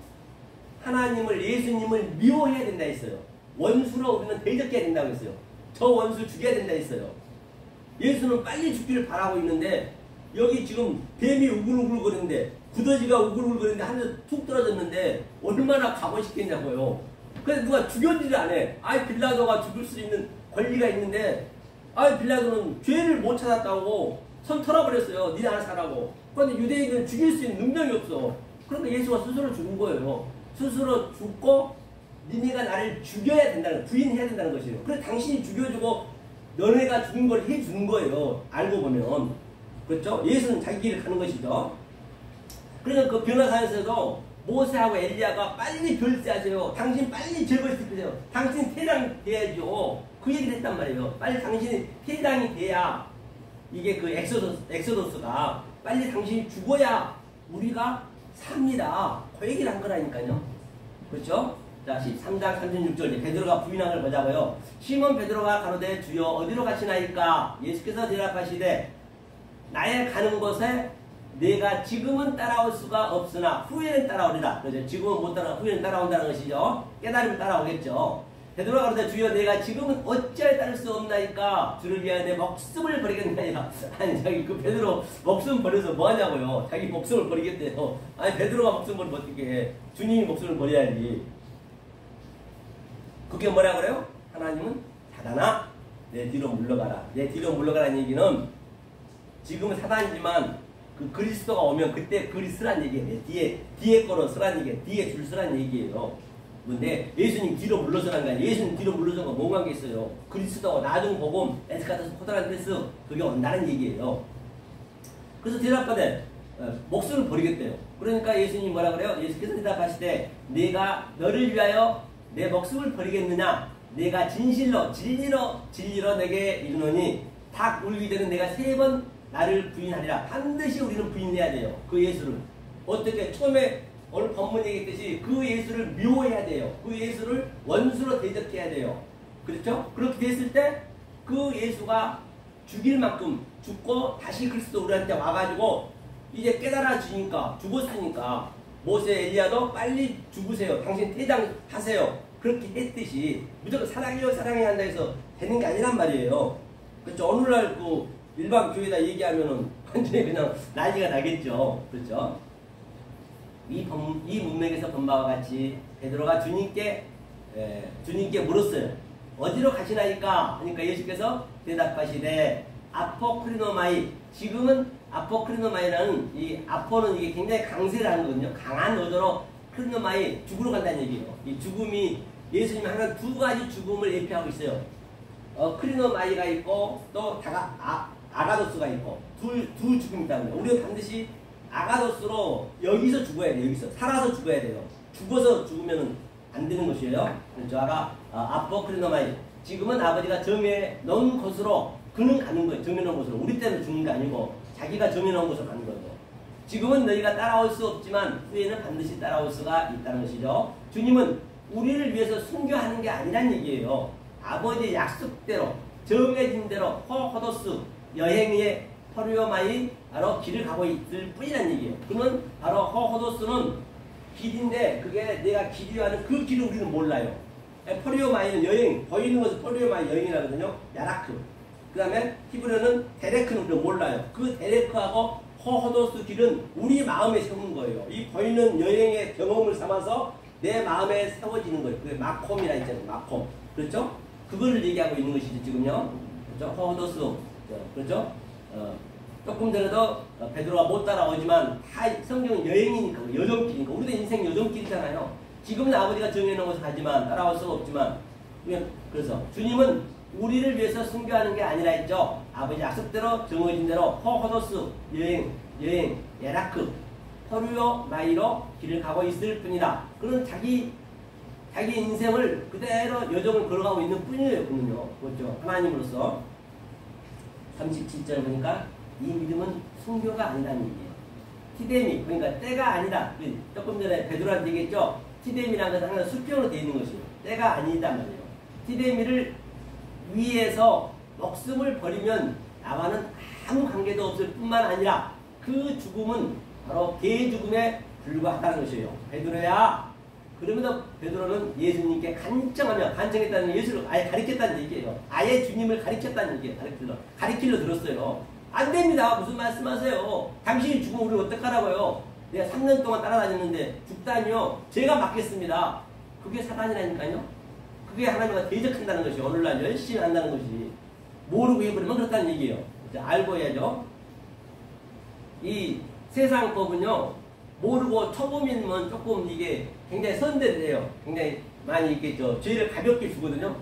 하나님을 예수님을 미워해야 된다 했어요. 원수로 우리는 대적해야 된다고 했어요. 저 원수 죽여야 된다 했어요. 예수는 빨리 죽기를 바라고 있는데 여기 지금 뱀이 우글우글 거리는데 구더지가 우글우글 거리는데 하늘에 툭 떨어졌는데 얼마나 각오시켰냐고요. 그래서 누가 죽여지를 안 해. 아이 빌라도가 죽을 수 있는 권리가 있는데 아이 빌라도는 죄를 못 찾았다고 손 털어버렸어요. 니네 알아서 하라고. 그런데 유대인은 죽일 수 있는 능력이 없어. 그러니까 예수가 스스로 죽은 거예요. 스스로 죽고 니네가 나를 죽여야 된다는 부인해야 된다는 것이에요. 그래서 당신이 죽여주고 너네가 죽은 걸 해주는 거예요. 알고 보면. 그렇죠? 예수는 자기 길을 가는 것이죠. 그러니까 그 변호사에서도 모세하고 엘리야가 빨리 결제하세요. 당신 빨리 제거시키세요. 당신 태랑 돼야죠. 그 얘기를 했단 말이에요. 빨리 당신이 태당이 돼야 이게 그 엑소더스가 빨리 당신이 죽어야 우리가 삽니다. 그 얘기를 한 거라니까요. 그렇죠? 자, 13장 36절 베드로가 부인한 걸 보자고요. 시몬 베드로가 가로되 주여 어디로 가시나이까? 예수께서 대답하시되 나의 가는 곳에 내가 지금은 따라올 수가 없으나 후에는 따라오리라. 그렇죠? 지금은 못 따라 후에는 따라온다는 것이죠. 깨달으면 따라오겠죠. 베드로가 가로되 주여 내가 지금은 어찌하여 따를 수 없나이까? 주를 위하여 내 목숨을 버리겠나이까? 아니 자기 그 베드로 목숨 버려서 뭐 하냐고요. 자기 목숨을 버리겠대요. 아니 베드로가 목숨을 어떻게 해. 주님이 목숨을 버려야지. 그게 뭐라 그래요? 하나님은 사단아 내 뒤로 물러가라. 내 뒤로 물러가라는 얘기는 지금은 사단이지만 그 그리스도가 오면 그때 글이 쓰란 얘기예요. 뒤에 거로 쓰란 얘기예요. 뒤에 줄 쓰란 얘기예요. 근데 예수님 뒤로 물러서란 거 아니에요. 예수님 뒤로 물러서가 뭔가 있어요. 그리스도 나중 복음 에스카토스 포도란테스 그게 온다는 얘기예요. 그래서 대답하되 목숨을 버리겠대요. 그러니까 예수님이 뭐라 그래요? 예수께서 대답하시되 내가 너를 위하여 내 목숨을 버리겠느냐? 내가 진리로 내게 이르노니 닭 울기 전에 내가 3번 나를 부인하리라. 반드시 우리는 부인해야 돼요. 그 예수를. 어떻게 처음에 오늘 본문 얘기했듯이 그 예수를 미워해야 돼요. 그 예수를 원수로 대적해야 돼요. 그렇죠? 그렇게 됐을 때 그 예수가 죽일 만큼 죽고 다시 그리스도 우리한테 와가지고 이제 깨달아지니까 죽었으니까 모세 엘리야도 빨리 죽으세요. 당신 퇴장하세요. 그렇게 했듯이 무조건 사랑해요 사랑해야 한다 해서 되는 게 아니란 말이에요. 그렇죠? 오늘날 그 일반 교회다 얘기하면은 완전히 그냥 난리가 나겠죠. 그렇죠? 이 문맥에서 본 바와 같이 베드로가 주님께 물었어요. 어디로 가시나이까? 그러니까 예수께서 대답하시되 아포크리노마이. 지금은 아포크리노마이라는 이 아포는 이게 굉장히 강세라는 거거든요. 강한 어조로 크리노마이 죽으러 간다는 얘기예요. 이 죽음이 예수님이 하는 두 가지 죽음을 예표하고 있어요. 크리노마이가 있고 또 아가도스가 있고 두 죽음이 있다는 거예요. 우리가 반드시 아가도스로 여기서 죽어야 돼요. 여기서 살아서 죽어야 돼요. 죽어서 죽으면 안 되는 것이에요. 그렇죠. 아포크리노마이. 지금은 아버지가 정해 놓은 곳으로 그는 가는 거예요. 정해 놓은 곳으로. 우리 때문에 죽는 게 아니고 자기가 정해 놓은 곳으로 가는 거예요. 지금은 너희가 따라올 수 없지만 후에는 반드시 따라올 수가 있다는 것이죠. 주님은 우리를 위해서 순교하는 게 아니란 얘기예요. 아버지의 약속대로 정해진 대로 호도스 여행의 포리오마이 바로 길을 가고 있을 뿐이란 얘기예요. 그러면 바로 호도스는 길인데 그게 내가 길이라는 그 길을 우리는 몰라요. 포리오마이는 여행, 보이는 것은 포리오마이 여행이라거든요. 야라크. 그 다음에 히브리어는 데레크는 우리가 몰라요. 그 데레크하고 호도스 길은 우리 마음에 세우는 거예요. 이 보이는 여행의 경험을 삼아서 내 마음에 세워지는 거예요. 그게 마콤이라 있잖아요. 마콤. 그렇죠? 그거를 얘기하고 있는 것이죠, 지금요. 그렇죠? 호도스. 그렇죠? 조금 전에도 베드로가 못 따라오지만 다 성경은 여행이니까, 여정길이니까. 우리도 인생 여정길이잖아요. 지금은 아버지가 정해놓은 곳을 가지만 따라올 수가 없지만, 그래서 주님은 우리를 위해서 순교하는 게 아니라 했죠. 아버지 약속대로 정해진 대로 호도스 여행 야라크 포리오 마이로 길을 가고 있을 뿐이다. 그런 자기 인생을 그대로 여정을 걸어가고 있는 뿐이에요. 그는요. 그렇죠. 하나님으로서 37절 보니까 이 믿음은 순교가 아니라는 얘기예요. 티데미, 그러니까 때가 아니다. 조금 전에 베드로한테 얘기했죠. 티데미라는 것은 항상 수평으로 되어 있는 것이에요. 때가 아니단 말이에요. 티데미를 위해서 목숨을 버리면 나와는 아무 관계도 없을 뿐만 아니라 그 죽음은 바로 개죽음에 불과하다는 것이에요. 베드로야. 그러면서 베드로는 예수님께 간청했다는 예수를 아예 가르쳤다는 얘기예요. 아예 주님을 가르쳤다는 얘기예요. 가르치려 들었어요. 안 됩니다. 무슨 말씀하세요. 당신이 죽으면 우리 어떡하라고요. 내가 3년 동안 따라다녔는데 죽다니요. 제가 맡겠습니다. 그게 사단이라니까요. 그게 하나님과 대적한다는 것이 오늘날 열심히 한다는 것이 모르고 해버리면 그렇다는 얘기예요. 알고 해야죠. 이 세상 법은요. 모르고 초범이면 조금 이게 굉장히 선대돼요. 굉장히 많이 이렇게 죄를 가볍게 주거든요.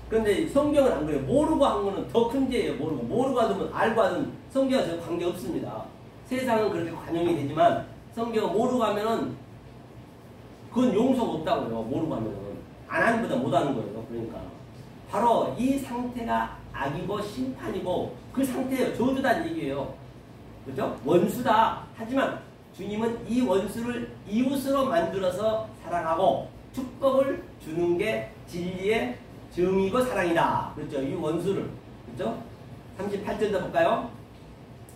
그런데 성경은 안 그래요. 모르고 한 거는 더 큰 죄예요. 모르고 하든 알고 하든 성경과 관계 없습니다. 세상은 그렇게 관용이 되지만 성경은 모르고 하면은 그건 용서가 없다고요. 모르고 하면은 안 하는 것보다 못 하는 거예요. 그러니까 바로 이 상태가 악이고 심판이고 그 상태예요. 저주다는 얘기예요. 그렇죠? 원수다. 하지만 주님은 이 원수를 이웃으로 만들어서 사랑하고 축복을 주는 게 진리의 정의고 사랑이다. 그렇죠? 이 원수를. 그렇죠? 38절도 볼까요?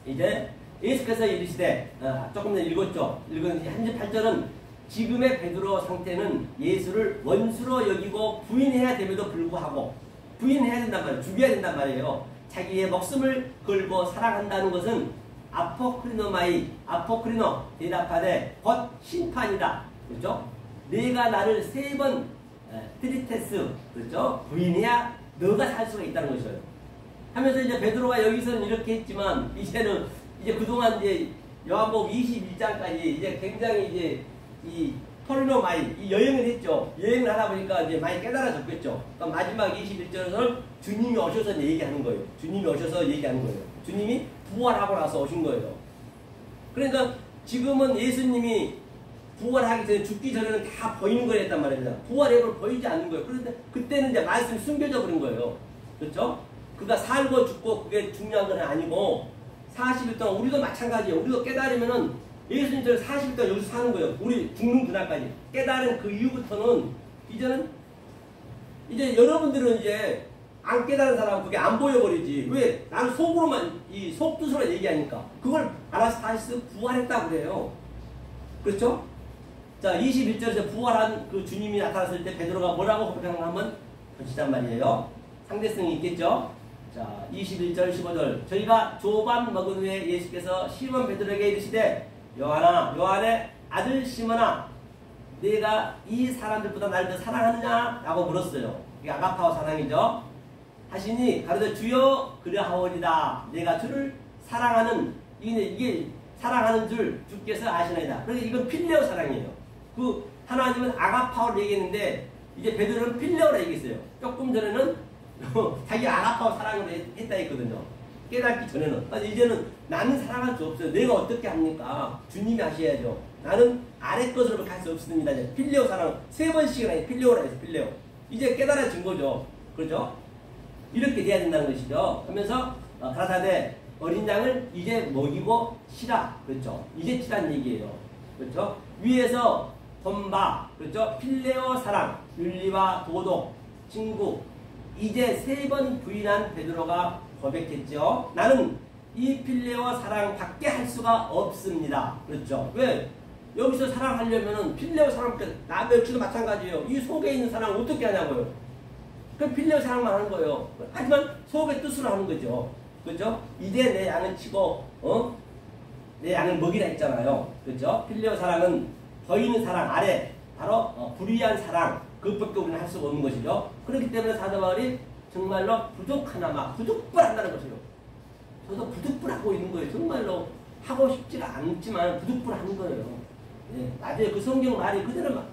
이제 예수께서 이르시되 조금 전에 읽었죠? 읽은 38절은 지금의 베드로 상태는 예수를 원수로 여기고 부인해야 됨에도 불구하고 부인해야 된단 말이에요. 죽여야 된단 말이에요. 자기의 목숨을 걸고 사랑한다는 것은 아포크리노 대답하되 곧 심판이다. 그렇죠? 내가 나를 3번 트리테스 그렇죠? 부인해야 너가 살 수가 있다는 것이에요. 하면서 이제 베드로가 여기서는 이렇게 했지만 이제 그동안 이제 요한복음 21장까지 이제 굉장히 이제 이 폴로마이 이 여행을 했죠. 여행을 하다 보니까 이제 많이 깨달아졌겠죠. 그러니까 마지막 21절에서는 주님이 오셔서 얘기하는 거예요. 주님이 오셔서 얘기하는 거예요. 주님이 부활하고 나서 오신 거예요. 그러니까 지금은 예수님이 부활하기 전에 죽기 전에는 다 보이는 거였단 말입니다. 부활해도 보이지 않는 거예요. 그런데 그때는 이제 말씀이 숨겨져 버린 거예요. 그렇죠? 그가 살고 죽고 그게 중요한 건 아니고 40일 동안 우리도 마찬가지예요. 우리도 깨달으면은 예수님처럼 40일 동안 여기서 사는 거예요. 우리 죽는 그날까지. 깨달은 그 이후부터는 이제 여러분들은 이제 안 깨달은 사람은 그게 안 보여버리지. 왜? 나는 속으로만 이 속뜻으로 얘기하니까. 그걸 알아서 다시 부활했다고 그래요. 그렇죠? 자, 21절에서 부활한 그 주님이 나타났을 때 베드로가 뭐라고 고백하는가 한번 보시단 말이에요. 상대성이 있겠죠? 자, 21절, 15절. 저희가 조반 먹은 후에 예수께서 시몬 베드로에게 이르시되 요한의 아들 시몬아 내가 이 사람들보다 나를 더 사랑하느냐? 라고 물었어요. 이게 아가파오 사랑이죠. 하시니 가로되 주여 그러하오리다. 내가 주를 사랑하는 이게 사랑하는 줄 주께서 아시나이다. 그러니까 이건 필레오 사랑이에요. 그 하나님은 아가파오를 얘기했는데 이제 베드로는 필레오라 얘기했어요. 조금 전에는 자기 아가파오 사랑을 했다 했거든요. 깨닫기 전에는. 이제는 나는 사랑할 수 없어요. 내가 어떻게 합니까? 주님이 하셔야죠. 나는 아래 것으로밖에 할 수 없습니다. 이제 필레오 사랑 3번씩이나 필레오라 해서 필레오. 이제 깨달아진 거죠. 그렇죠? 이렇게 돼야 된다는 것이죠. 하면서 가라사대 어린 양을 이제 먹이고 치라. 그렇죠? 이제 치라는 얘기예요. 그렇죠? 위에서 본바, 그렇죠? 필레오 사랑, 윤리와 도덕, 친구. 이제 3번 부인한 베드로가 고백했죠. 나는 이 필레오 사랑 밖에 할 수가 없습니다. 그렇죠? 왜? 여기서 사랑하려면은 필레오 사랑밖에 나 역시도 마찬가지예요. 이 속에 있는 사랑 어떻게 하냐고요. 그 필레오 사랑만 하는 거예요. 하지만 속의 뜻으로 하는 거죠. 그렇죠? 이제 내 양을 치고 내 양을 먹이라 했잖아요. 그렇죠? 필레오 사랑은 보이는 사랑 아래 바로 불의한 사랑 그것밖에 우리는 할 수가 없는 것이죠. 그렇기 때문에 사도 바울이 정말로 부족하나마 부득불한다는 것이에요. 저도 부득불하고 있는 거예요. 정말로 하고 싶지가 않지만 부득불한 거예요. 예, 맞아요. 그 성경 말이 그대로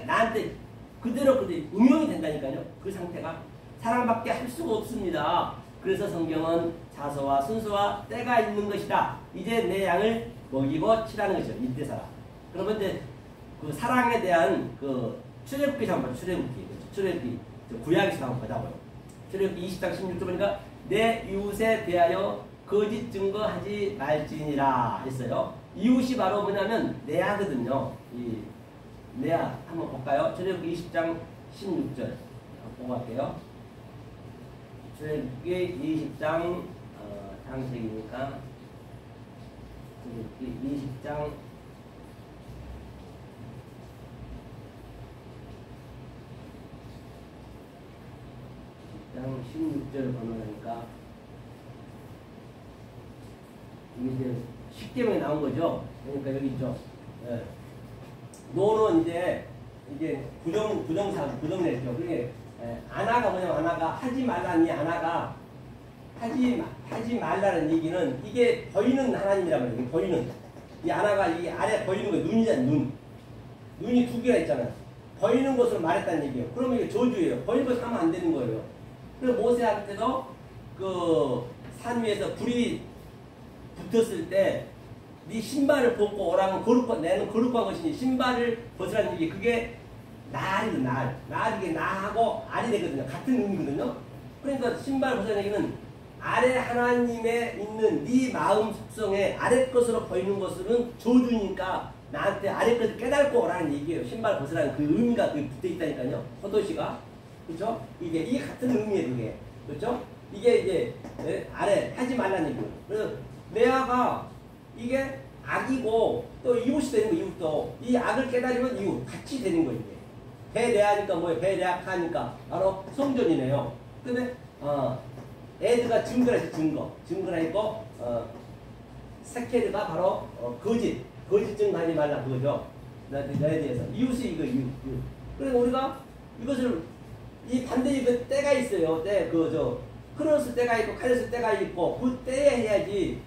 나한테 그대로 응용이 된다니까요. 그 상태가 사랑밖에 할 수가 없습니다. 그래서 성경은 자서와 순서와 때가 있는 것이다. 이제 내 양을 먹이고 치라는 것이죠. 이때 사랑. 그러면 이제 그 사랑에 대한 그 출애굽기 한번 출애굽기 구약에서 한번 보자고요. 출애굽기 20장 16절 보니까 내 이웃에 대하여 거짓 증거하지 말지니라 했어요. 이웃이 바로 뭐냐면 내아거든요. 이 내아 한번 볼까요? 출애굽기 20장 16절 보고 갈게요. 출애굽기 20장 장색이니까 출애굽기 20장 16절 번호니까 이게 이제 10계명에 나온 거죠. 그러니까 여기 있죠. 예. 노는 이제 부정냈죠. 그게 아나가 뭐냐면 아나가 하지 말라니 아나가 하지 말라는 얘기는 이게 보이는 하나님이란 말이에요. 보이는 이 아나가 이 아래 보이는 거 눈이잖아요. 눈이 2개가 있잖아요. 보이는 것으로 말했다는 얘기예요. 그러면 이게 저주예요. 보이는 것을 하면 안 되는 거예요. 그래서 모세한테도 그 산 위에서 불이 붙었을 때 네 신발을 벗고 오라면 내는 거룩한 것이니 신발을 벗으라는 얘기. 그게 날이거든. 날 이게 나하고 알이 되거든요. 같은 의미거든요. 그러니까 신발 벗으라는 얘기는 아래 하나님에 있는 네 마음 속성에 아래 것으로 보이는 것은 저주니까 나한테 아래 것을 깨닫고 오라는 얘기예요. 신발 벗으라는 그 의미가 붙어 있다니까요. 포도시가. 그렇죠? 이게 같은 의미예요. 그게. 그렇죠? 이게 이제 아래 하지 말라는 얘기예요. 그래서 레아가 이게 악이고 또 이웃이 되는 거 이웃도 이 악을 깨달으면 이웃 같이 되는 거예요. 배레아니까 뭐예요? 배레아하니까 바로 성전이네요. 근데 에드가 증거라 증거라 했고 세케르가 바로 거짓 증거하지 말라 그거죠. 너에 대해서 이웃이 이거 이웃. 그래서 우리가 이것을 이 반대의 그 때가 있어요. 크로스 때가 있고 카레스 때가 있고 그 때에 해야지.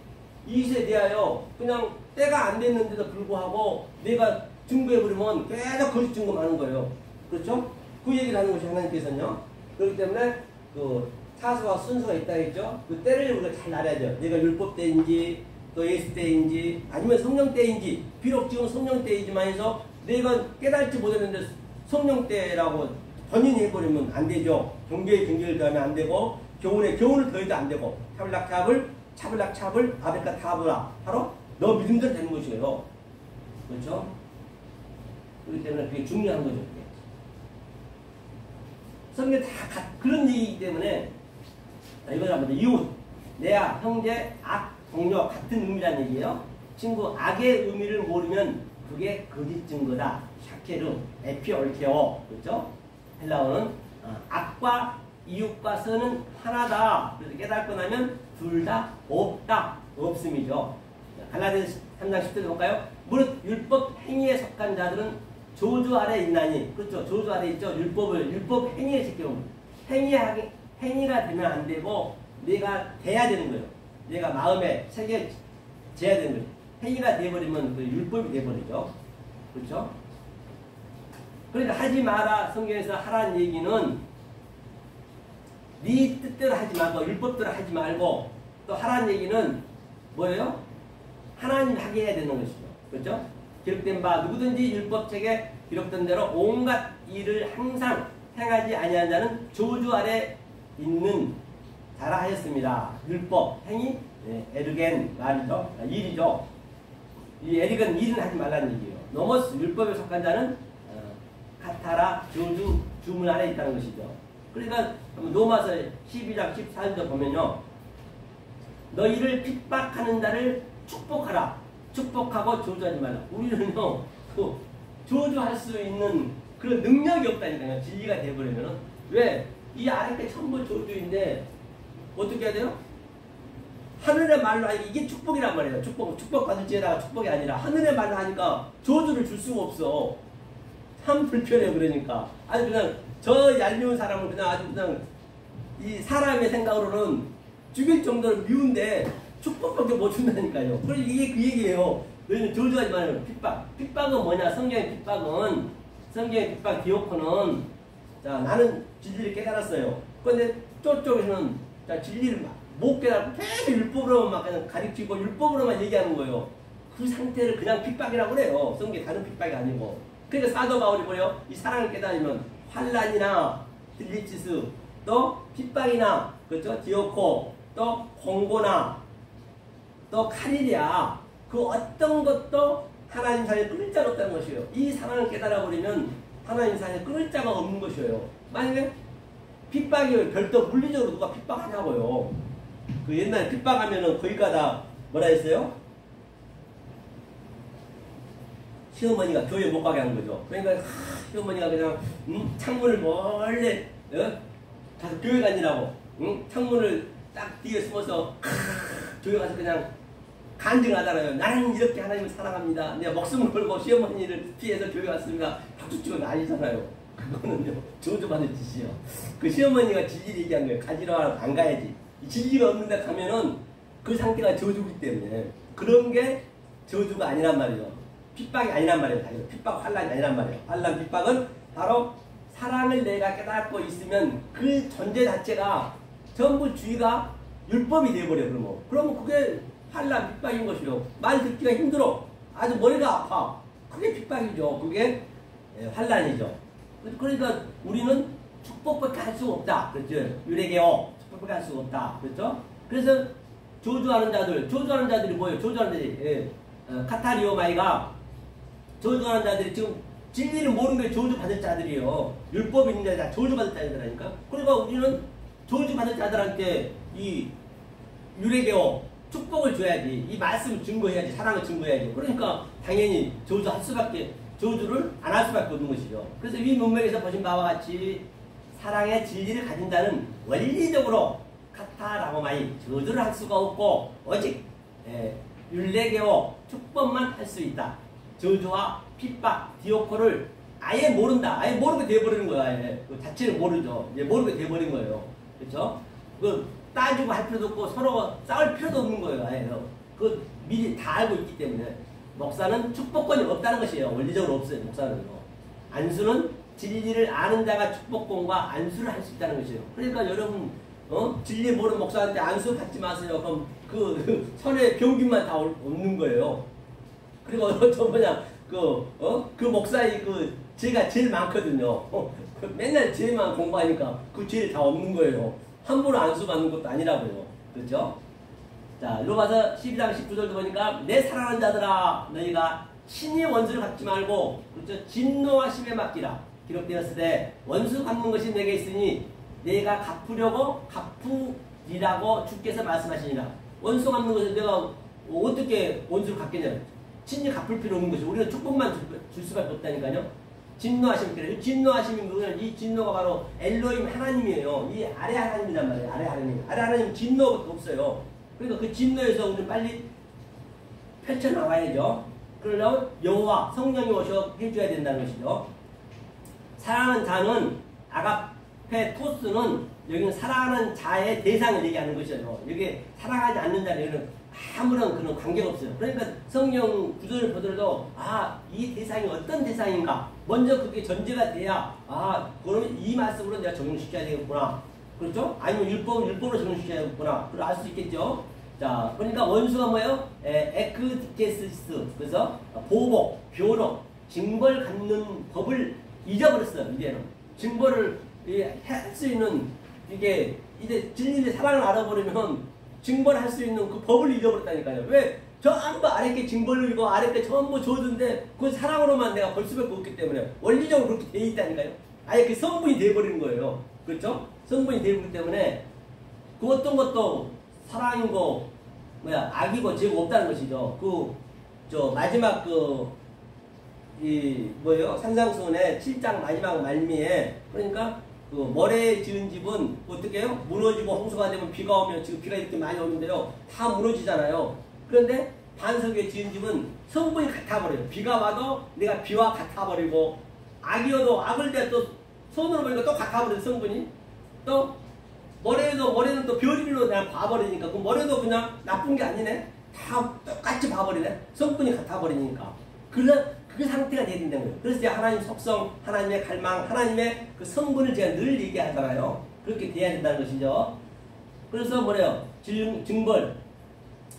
이웃에 대하여 그냥 때가 안 됐는데도 불구하고 내가 증거해버리면 계속 거짓 증거하는 거예요. 그렇죠? 그 얘기를 하는 것이 하나님께서는요. 그렇기 때문에 그 사수와 순서가 있다 했죠. 그 때를 우리가 잘 알아야죠. 내가 율법 때인지 또 예수 때인지 아니면 성령 때인지 비록 지금 성령 때이지만 해서 내가 깨달지 못했는데 성령 때라고 번연해버리면 안 되죠. 경계에 경계를 더하면 안 되고 교훈에 교훈을 더해도 안 되고 차블락 아베카 타브라 바로 너 믿음대로 되는 것이에요. 그렇죠? 그렇기 때문에 그게 중요한 거죠. 성경 다 그런 얘기이기 때문에 이걸 한번 이웃, 내아, 형제, 악, 동료 같은 의미라는 얘기예요. 친구, 악의 의미를 모르면 그게 거짓 증거다. 샤케르, 에피올케오. 그렇죠? 헬라어는 악과 이웃과 선은 하나다. 그래서 깨닫고 나면 둘 다 없다. 없음이죠. 갈라디아서 3장 10절 볼까요? 무릇 율법 행위에 속한 자들은 저주 아래 있나니. 그렇죠. 저주 아래 있죠. 율법 행위에 지켜면 행위가 되면 안 되고 내가 돼야 되는 거예요. 내가 마음에 새겨져야 되는 거예요. 행위가 돼버리면 그 율법이 돼버리죠. 그렇죠? 그러니까 하지 마라. 성경에서 하라는 얘기는 네 뜻대로 하지 말고 율법대로 하지 말고 또 하라는 얘기는 뭐예요? 하나님 하게 해야 되는 것이죠. 그렇죠? 기록된 바 누구든지 율법책에 기록된 대로 온갖 일을 항상 행하지 아니한 자는 저주 아래 있는 자라 하였습니다. 율법, 행위, 에르겐 말이죠. 일이죠. 이 에르겐 일은 하지 말라는 얘기예요. 노모스 율법에 속한 자는 카타라 저주 주문 아래 있다는 것이죠. 그러니까 로마서 12장 14절도 보면요. 너희를 핍박하는 자를 축복하라. 축복하고 저주하지 말라. 우리는요, 그 저주할 수 있는 그런 능력이 없다니까요. 진리가 되어버리면은. 왜? 이 아랫게 전부 저주인데, 어떻게 해야 돼요? 하늘의 말로 하니까 이게 축복이란 말이에요. 축복 받을지에다가 축복이 아니라 하늘의 말로 하니까 저주를 줄 수가 없어. 참 불편해요. 그러니까. 아주 그냥 저 얄미운 사람을 그냥 아주 그냥 이 사람의 생각으로는 죽일 정도로 미운데 축복밖에 못 준다니까요. 그래서 이게 그 얘기예요. 너희는 저주하지 말아요. 핍박. 핍박은 뭐냐? 성경의 핍박 디오코는 자 나는 진리를 깨달았어요. 그런데 저쪽에서는 자 진리를 못 깨달고 계속 율법으로만 막 그냥 가르치고 율법으로만 얘기하는 거예요. 그 상태를 그냥 핍박이라고 그래요. 성경에 다른 핍박이 아니고. 그러니까 사도 바울이 뭐래요? 이 사랑을 깨달으면 환난이나 들리치스 또 핍박이나 그렇죠? 디오코 또 공고나 또 칼이랴 그 어떤 것도 하나님 사이에 끊을 자가 없다는 것이에요. 이 사랑을 깨달아버리면 하나님 사이에 끊을 자가 없는 것이에요. 만약에 핍박이 별도 물리적으로 누가 핍박하냐고요. 그 옛날에 핍박하면은 거기가 다 뭐라 했어요? 시어머니가 교회 못 가게 하는 거죠. 그러니까 시어머니가 그냥 창문을 몰래 가서 교회 다니라고 창문을 딱 뒤에 숨어서 교회 가서 그냥 간증하잖아요. 나는 이렇게 하나님을 사랑합니다. 내가 목숨을 걸고 시어머니를 피해서 교회 왔습니다. 박수치고 난리잖아요. 그거는요 저주받을 짓이요. 그 시어머니가 진리를 얘기한 거예요. 가지러 안 가야지. 진리가 없는데 가면은 그 상태가 저주기 때문에 그런 게 저주가 아니란 말이에요. 핍박이 아니란 말이에요. 핍박 환란이 아니란 말이에요. 환란 핍박은 바로 사랑을 내가 깨닫고 있으면 그 존재 자체가 전부 주의가 율법이 되어버려요. 그러면 그게 환란 핍박인 것이요. 말 듣기가 힘들어. 아주 머리가 아파. 그게 핍박이죠. 그게 환란이죠. 그러니까 우리는 축복밖에 할 수가 없다. 그렇죠? 유래개오 축복밖에 할 수가 없다. 그렇죠? 그래서 저주하는 자들이 뭐예요? 저주하는 자들이 카타리오마이가 저주하는 자들이 지금 진리를 모르는 게 저주받을 자들이에요. 율법이 있는 자들이 다 저주받을 자들이라니까. 그러니까 우리는 저주받을 자들한테 이 유래개오 축복을 줘야지. 이 말씀을 증거해야지. 사랑을 증거해야지. 그러니까 당연히 저주를 안 할 수밖에 없는 것이죠. 그래서 이 문맥에서 보신 바와 같이 사랑의 진리를 가진 자는 원리적으로 카타라고마이 저주를 할 수가 없고 오직 율레개오 축복만 할 수 있다. 저주와 핍박, 디오코를 아예 모른다. 아예 모르게 돼버리는 거야. 아예. 그 자체를 모르죠. 이제 모르게 돼버린 거예요. 그렇죠? 그 따지고 할 필요도 없고 서로 싸울 필요도 없는 거예요. 아예. 그 미리 다 알고 있기 때문에 목사는 축복권이 없다는 것이에요. 원리적으로 없어요. 목사는요. 안수는 진리를 아는 자가 축복권과 안수를 할 수 있다는 것이에요. 그러니까 여러분 진리 모르는 목사한테 안수 받지 마세요. 그럼 그 손에 병균만 다 없는 거예요. 그리고 또 뭐냐 그 목사의 그 죄가 제일 많거든요. 맨날 죄만 공부하니까 그 죄 다 없는 거예요. 함부로 안수 받는 것도 아니라고요. 그렇죠? 자, 로마서 12장 19절도 보니까 내 사랑하는 자들아 너희가 친히 원수를 갚지 말고 그렇죠? 진노하심에 맡기라. 기록되었으되 원수 갚는 것이 내게 있으니 내가 갚으려고 갚으리라고 주께서 말씀하시니라. 원수 갚는 것을 내가 어떻게 원수를 갚겠냐. 친히 갚을 필요 없는 것이 우리는 축복만 줄 수밖에 없다니까요. 진노하심 그래요. 진노하심이 뭐냐면 이 진노가 바로 엘로힘 하나님이에요. 이 아래 하나님이란 말이에요. 아래 하나님 진노가 없어요. 그러니까 그 진노에서 우리는 빨리 펼쳐나와야죠. 그러려면 여호와 성령이 오셔 해줘야 된다는 것이죠. 사랑하는 자는 아가페토스는 여기는 사랑하는 자의 대상을 얘기하는 것이죠. 여기 사랑하지 않는 자는 여기는 아무런 그런 관계가 없어요. 그러니까 성령 구절을 보더라도 이 대상이 어떤 대상인가 먼저 그게 전제가 돼야 그러면 이 말씀으로 내가 적용시켜야 되겠구나. 그렇죠? 아니면 율법으로 적용시켜야 되겠구나. 그걸 알 수 있겠죠. 자, 그러니까 원수가 뭐예요? 에크디케시스. 그래서 보복, 변호, 징벌 갖는 법을 잊어버렸어요. 이제는 징벌을 할 수 있는 이게 이제 진리의 사랑을 알아버리면 징벌할 수 있는 그 법을 잊어버렸다니까요. 왜? 전부 아랫게 징벌이고 아랫게 전부 줘둔데 그 사랑으로만 내가 볼 수밖에 없기 때문에 원리적으로 그렇게 돼 있다니까요. 아예 그 성분이 돼버리는 거예요. 그렇죠? 성분이 돼버리기 때문에 그 어떤 것도 사랑인 거 악이고 죄가 없다는 것이죠. 마지막 뭐예요? 산상수훈의 7장 마지막 말미에 그러니까 그 모래에 지은 집은 어떻게 해요? 무너지고 홍수가 되면 비가 오면 지금 비가 이렇게 많이 오는데요. 다 무너지잖아요. 그런데 반석 위에 지은 집은 성분이 같아버려요. 비가 와도 내가 비와 같아버리고 악이어도 악을 내가 또 손으로 보니까 또 같아버려요. 성분이. 또 모래는 또 별일로 그냥 봐버리니까 그 모래도 그냥 나쁜 게 아니네. 다 똑같이 봐버리네. 성분이 같아버리니까. 그 상태가 돼야 된다는 거예요. 그래서 제가 하나님 속성, 하나님의 갈망, 하나님의 그 성분을 제가 늘 얘기하잖아요. 그렇게 돼야 된다는 것이죠. 그래서 뭐래요? 징벌.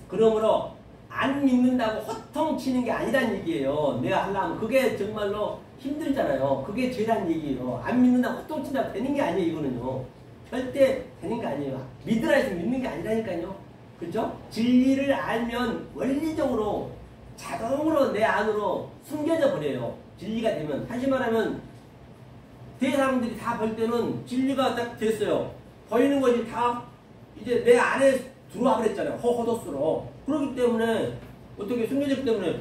그러므로 안 믿는다고 호통치는 게 아니란 얘기예요. 내가 하려면 그게 정말로 힘들잖아요. 그게 죄란 얘기예요. 안 믿는다고 호통친다고 되는 게 아니에요. 이거는요. 절대 되는 게 아니에요. 믿으라 해서 믿는 게 아니라니까요. 그렇죠? 진리를 알면 원리적으로 자동으로 내 안으로 숨겨져 버려요. 진리가 되면. 다시 말하면 대사람들이 다 볼 때는 진리가 딱 됐어요. 보이는 것이 다 이제 내 안에 들어와 버렸잖아요. 호도수로. 그렇기 때문에 어떻게 숨겨졌기 때문에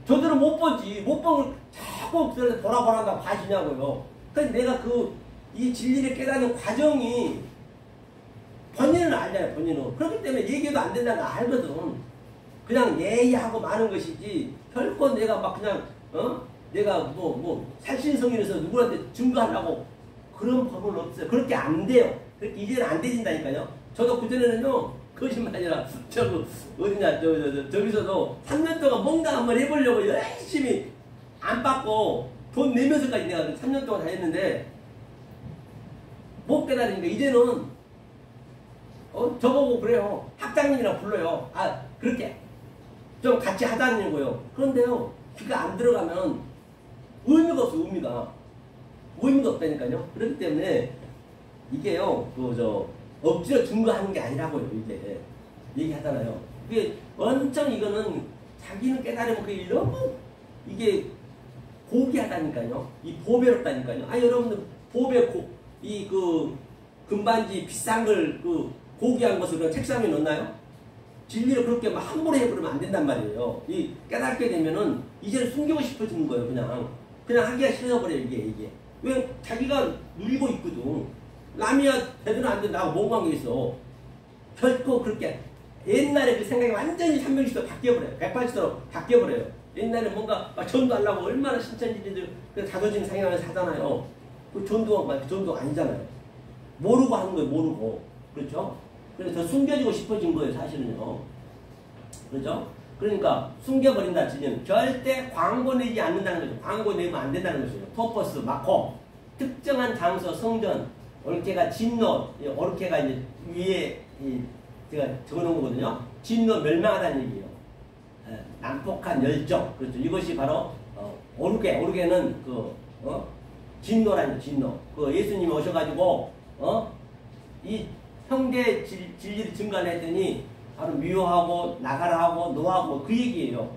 저들은 못 보지. 못 보면 자꾸 보라 한다고 봐주냐고요. 그래서 내가 이 진리를 깨닫는 과정이 본인은 알잖아요. 본인은. 그렇기 때문에 얘기도 안 된다는 거 알거든. 그냥 예의하고 마는 것이지 결코 내가 막 그냥 내가 살신성인에서 누구한테 증거하려고 그런 법은 없어요. 그렇게 안 돼요. 그렇게 이제는 안 되진다니까요. 저도 그전에는요 거짓말 아니라 저기서도 3년 동안 뭔가 한번 해보려고 열심히 안 받고 돈 내면서까지 내가 3년 동안 다녔는데 못 깨달으니까 이제는 저보고 그래요. 학장님이랑 불러요. 그렇게 좀 같이 하자는 거예요. 그런데요, 귀가 안 들어가면 의미가 없어요. 의미가 없다니까요. 그렇기 때문에 이게요, 억지로 증거하는 게 아니라고요. 이게 얘기하잖아요. 이게 엄청 이거는 자기는 깨달으면 그게 너무 이게 고귀하다니까요. 이 보배롭다니까요. 여러분들 보배 금반지 비싼 걸 고귀한 것을 그냥 책상에 넣나요? 진리를 그렇게 막 함부로 해버리면 안 된단 말이에요. 이 깨닫게 되면은 이제는 숨기고 싶어지는 거예요. 그냥 하기가 싫어버려요. 이게 왜 자기가 누리고 있거든. 남이야 되든 안 되든 나하고 뭔 관계 있어. 결코 그렇게 옛날에 그 생각이 완전히 360도 바뀌어버려요. 180도로 바뀌어버려요. 옛날에 뭔가 막 전도하려고 얼마나 신천지들 자존심 상해하면서 하잖아요. 그 전도가 아니잖아요. 모르고 하는 거예요. 모르고. 그렇죠? 그래서 더 숨겨지고 싶어진 거예요. 사실은요. 그렇죠? 그러니까 숨겨버린다. 지금 절대 광고 내지 않는다는 거죠. 광고 내면 안 된다는 것이죠. 토퍼스, 마코. 특정한 장소, 성전, 오르케가 진노, 오르케가 이제 위에 제가 적어놓은 거거든요. 진노 멸망하다는 얘기예요. 난폭한 열정. 그렇죠. 이것이 바로 오르게는 진노라는 진노. 예수님이 오셔가지고 이 형제 진리를 증거를 했더니 바로 미워하고 나가라 하고 노하고 그 얘기예요.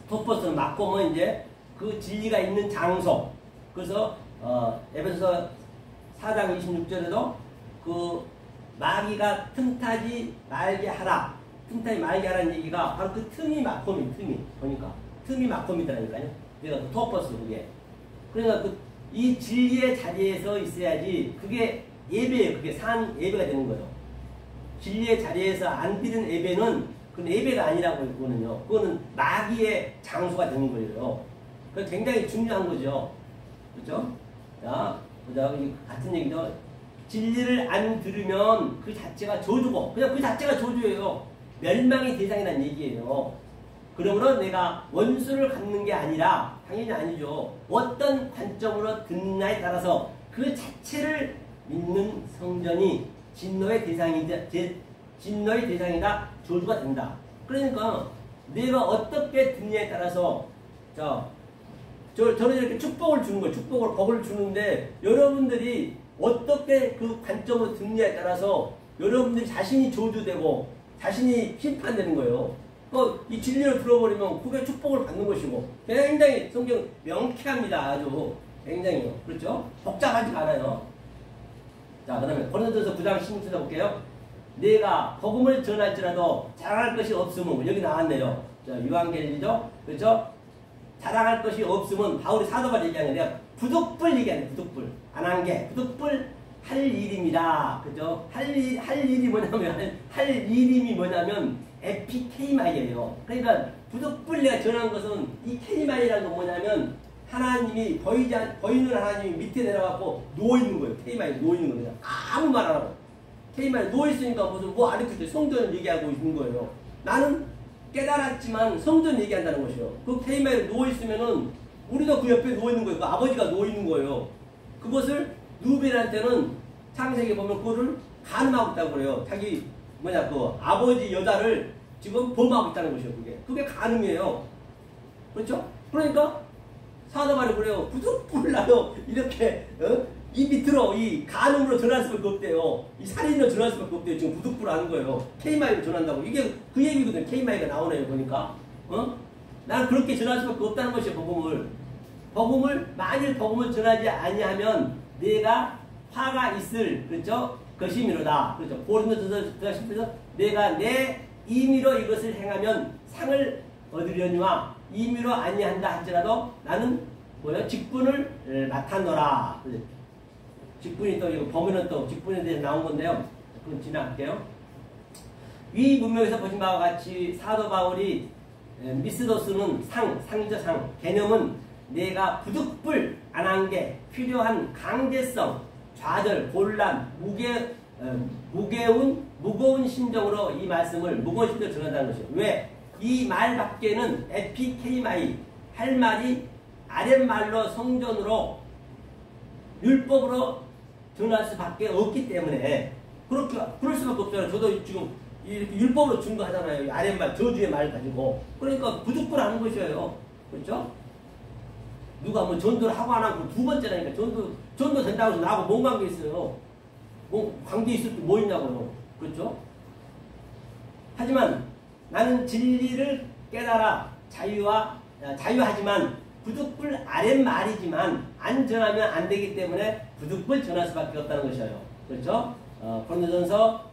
토퍼스는 막고면 이제 그 진리가 있는 장소. 그래서 에베소서 4장 26절에도 그 마귀가 틈타지 말게 하라. 틈타지 말게 하라는 얘기가 바로 그 틈이 막홈이 틈이 보니까 틈이 막홈이더라니까요. 그러니까 그 토퍼스 그게. 그러니까 이 진리의 자리에서 있어야지 그게 예배예요. 그게 산 예배가 되는 거예요. 진리의 자리에서 안 드리는 예배는 그건 예배가 아니라고 그거는요. 그거는 마귀의 장소가 되는 거예요. 그건 굉장히 중요한 거죠. 그렇죠? 자, 보자. 같은 얘기죠. 진리를 안 들으면 그 자체가 저주고, 그냥 그 자체가 저주예요. 멸망의 대상이라는 얘기예요. 그러므로 내가 원수를 갚는 게 아니라, 당연히 아니죠. 어떤 관점으로 듣느냐에 따라서 그 자체를 믿는 성전이 진노의 대상이다, 저주가 된다. 그러니까 내가 어떻게 듣느냐에 따라서, 저는 이렇게 축복을 주는 거예요. 축복을, 복을 주는데, 여러분들이 어떻게 그 관점으로 듣느냐에 따라서 여러분들이 자신이 저주되고 자신이 심판되는 거예요. 이 진리를 들어버리면 그게 축복을 받는 것이고, 굉장히 성경 명쾌합니다. 아주 굉장히요. 그렇죠? 복잡하지 않아요. 자, 그 다음에 고린도전서 9장 16절 볼게요. 내가 복음을 전할지라도 자랑할 것이 없으면, 여기 나왔네요. 자, 유한계시죠? 그렇죠? 자랑할 것이 없으면 바울이 사도발 얘기하는 게 내가 부득불 얘기하네. 부득불. 안 한 게 부득불 할 일입니다. 그죠? 할 일이 뭐냐면, 할 일임이 뭐냐면 에피케이마이예요. 그러니까 부득불 내가 전한 것은, 이 케이마이라는 건 뭐냐면 하나님이 보이는 하나님이 밑에 내려가고 누워있는 거예요. 케이마이 누워있는 거예요. 아무 말 안 하고. 케이마이 누워있으니까 무슨 뭐 아르크죠. 성전을 얘기하고 있는 거예요. 나는 깨달았지만 성전 얘기한다는 것이요. 그 케이마이에 누워있으면은 우리도 그 옆에 누워있는 거예요. 그 아버지가 누워있는 거예요. 그것을 누벨한테는 창세기에 보면 그거를 간음하고 있다고 그래요. 자기 그 아버지 여자를 지금 범하고 있다는 것이요. 그게 간음이에요. 그렇죠? 그러니까 사도바리 그래요. 부득불나요. 이렇게 이 밑으로 이 간음으로 전할 수밖에 없대요. 이 살인으로 전할 수밖에 없대요. 지금 부득불하는 거예요. 케이마이로 전한다고. 이게 그 얘기거든. 케이마이가 나오네요. 보니까. 나는 그렇게 전할 수밖에 없다는 것이에요. 만일 복음을 전하지 아니하면 내가 화가 있을, 그렇죠? 것이미로다. 그렇죠? 고린도전서 10절에서 내가 내 임의로 이것을 행하면 상을 얻으려니와 임의로 아니한다 할지라도 나는 직분을 맡아노라. 직분이 또 이거 범위는 또 직분에 대해서 나온 건데요. 그럼 지나갈게요. 위 문맥에서 보신 바와 같이 사도 바울이 미스도스는 상이죠. 상. 개념은 내가 부득불 안 한 게 필요한 강제성, 좌절, 곤란, 무거운 심정으로 이 말씀을 무거운 심정으로 전한다는 것이죠. 왜? 이 말 밖에는 에피케이마이 할 말이 아랫말로 성전으로 율법으로 전할 수밖에 없기 때문에 그럴 수밖에 없잖아요. 저도 지금 이렇게 율법으로 증거하잖아요. 아랫말, 저주의 말 가지고. 그러니까 부득불하는 것이에요. 그렇죠? 누가 뭐 전도를 하고 안 하고 두 번째라니까. 전도 된다고 해서 나하고 뭔 관계 있어요. 뭐 관계 있을 때 뭐 있냐고요. 그렇죠? 하지만 나는 진리를 깨달아 자유하지만 부득불 아랫말이지만 안 전하면 안 되기 때문에 부득불 전할 수밖에 없다는 것이에요. 그렇죠? 고린도전서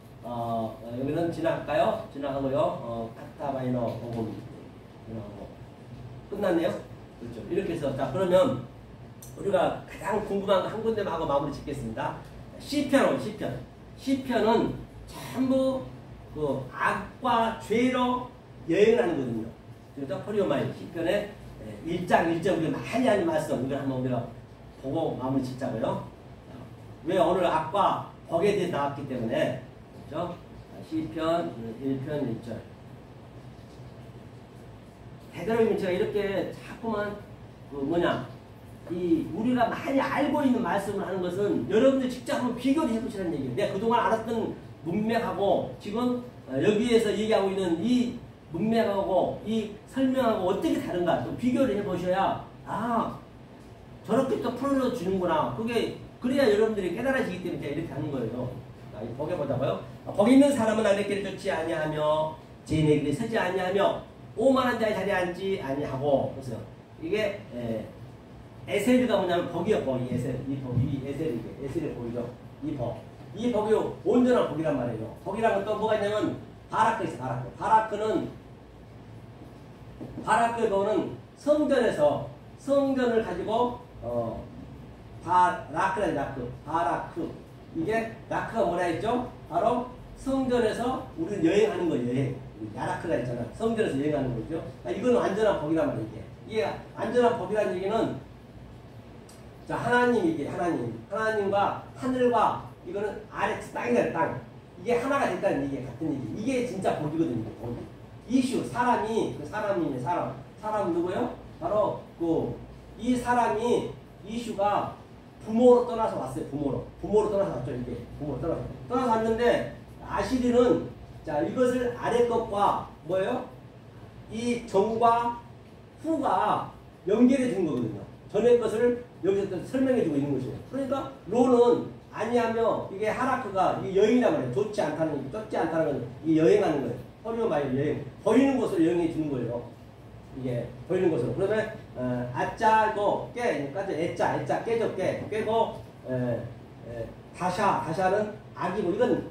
여기는 지나갈까요? 지나가고요. 카타바이너 오금 지나가고 끝났네요. 그렇죠. 이렇게 해서 자 그러면 우리가 가장 궁금한 거 한 군데만 하고 마무리 짓겠습니다. 시편은 전부 그 악과 죄로 여행하는 거거든요. 그래서 포리오마이 시편의 1장 1절 우리가 많이 하는 말씀 이걸 한번 우리가 보고 마무리 짓자고요. 왜 오늘 악과 복에 대해 나왔기 때문에 그렇죠? 시편 1편 1절 되도록이면 제가 이렇게 자꾸만 우리가 많이 알고 있는 말씀을 하는 것은 여러분들 직접 한번 비교를 해보시라는 얘기예요. 내가 그동안 알았던 문맥하고 지금 여기에서 얘기하고 있는 이 문맥하고 이 설명하고 어떻게 다른가 또 비교를 해보셔야 저렇게 또 풀어주는구나. 그래야 여러분들이 깨달아지기 때문에 제가 이렇게 하는 거예요. 이 복에 보자고요. 복이 있는 사람은 하늘의 길을 쫓지 아니하며 죄인의 길에 서지 아니하며 오만한 자의 자리에 앉지 아니하고. 보세요. 이게 에셀이가 뭐냐면 복이요. 복이 에셀. 이 복이 에셀이 복이죠. 이 복이 온전한 복이란 말이에요. 복이란 건 또 뭐가 있냐면 바라크 있어요. 바라크의 복은 성전에서 성전을 가지고 바라크 이게 라크가 뭐라 했죠? 바로 성전에서 우리는 여행하는 거 여행. 야라크가 있잖아. 성전에서 여행하는 거죠. 이건 완전한 복이란 말이야. 이게 완전한 복이라는 얘기는 자 하나님이 하나님과 하늘과 이거는 아래 땅이다 땅. 이게 하나가 됐다는 얘기 같은 얘기. 이게 진짜 복이거든요. 복. 이슈 사람이 그 사람이네 사람 누구요? 바로 그 이 사람이 이슈가 부모로 떠나서 왔어요. 부모로 떠나서 왔죠. 이게 부모로 떠나서 왔는데 아시리는 자 이것을 아래 것과 뭐예요? 이 전과 후가 연결해 준 거거든요. 전의 것을 여기서 설명해 주고 있는 것이에요. 그러니까 로는 아니하며 이게 하라크가 이게 여행이란 말이에요. 좋지 않다는 건 이게 여행하는 거예요. 허리오 마이 여행 보이는 곳을 여행해 주는 거예요. 이게 보이는 곳으로. 그러면 아짜고 깨니까 애짜 깨죠 깨고 다샤는 악이고 이건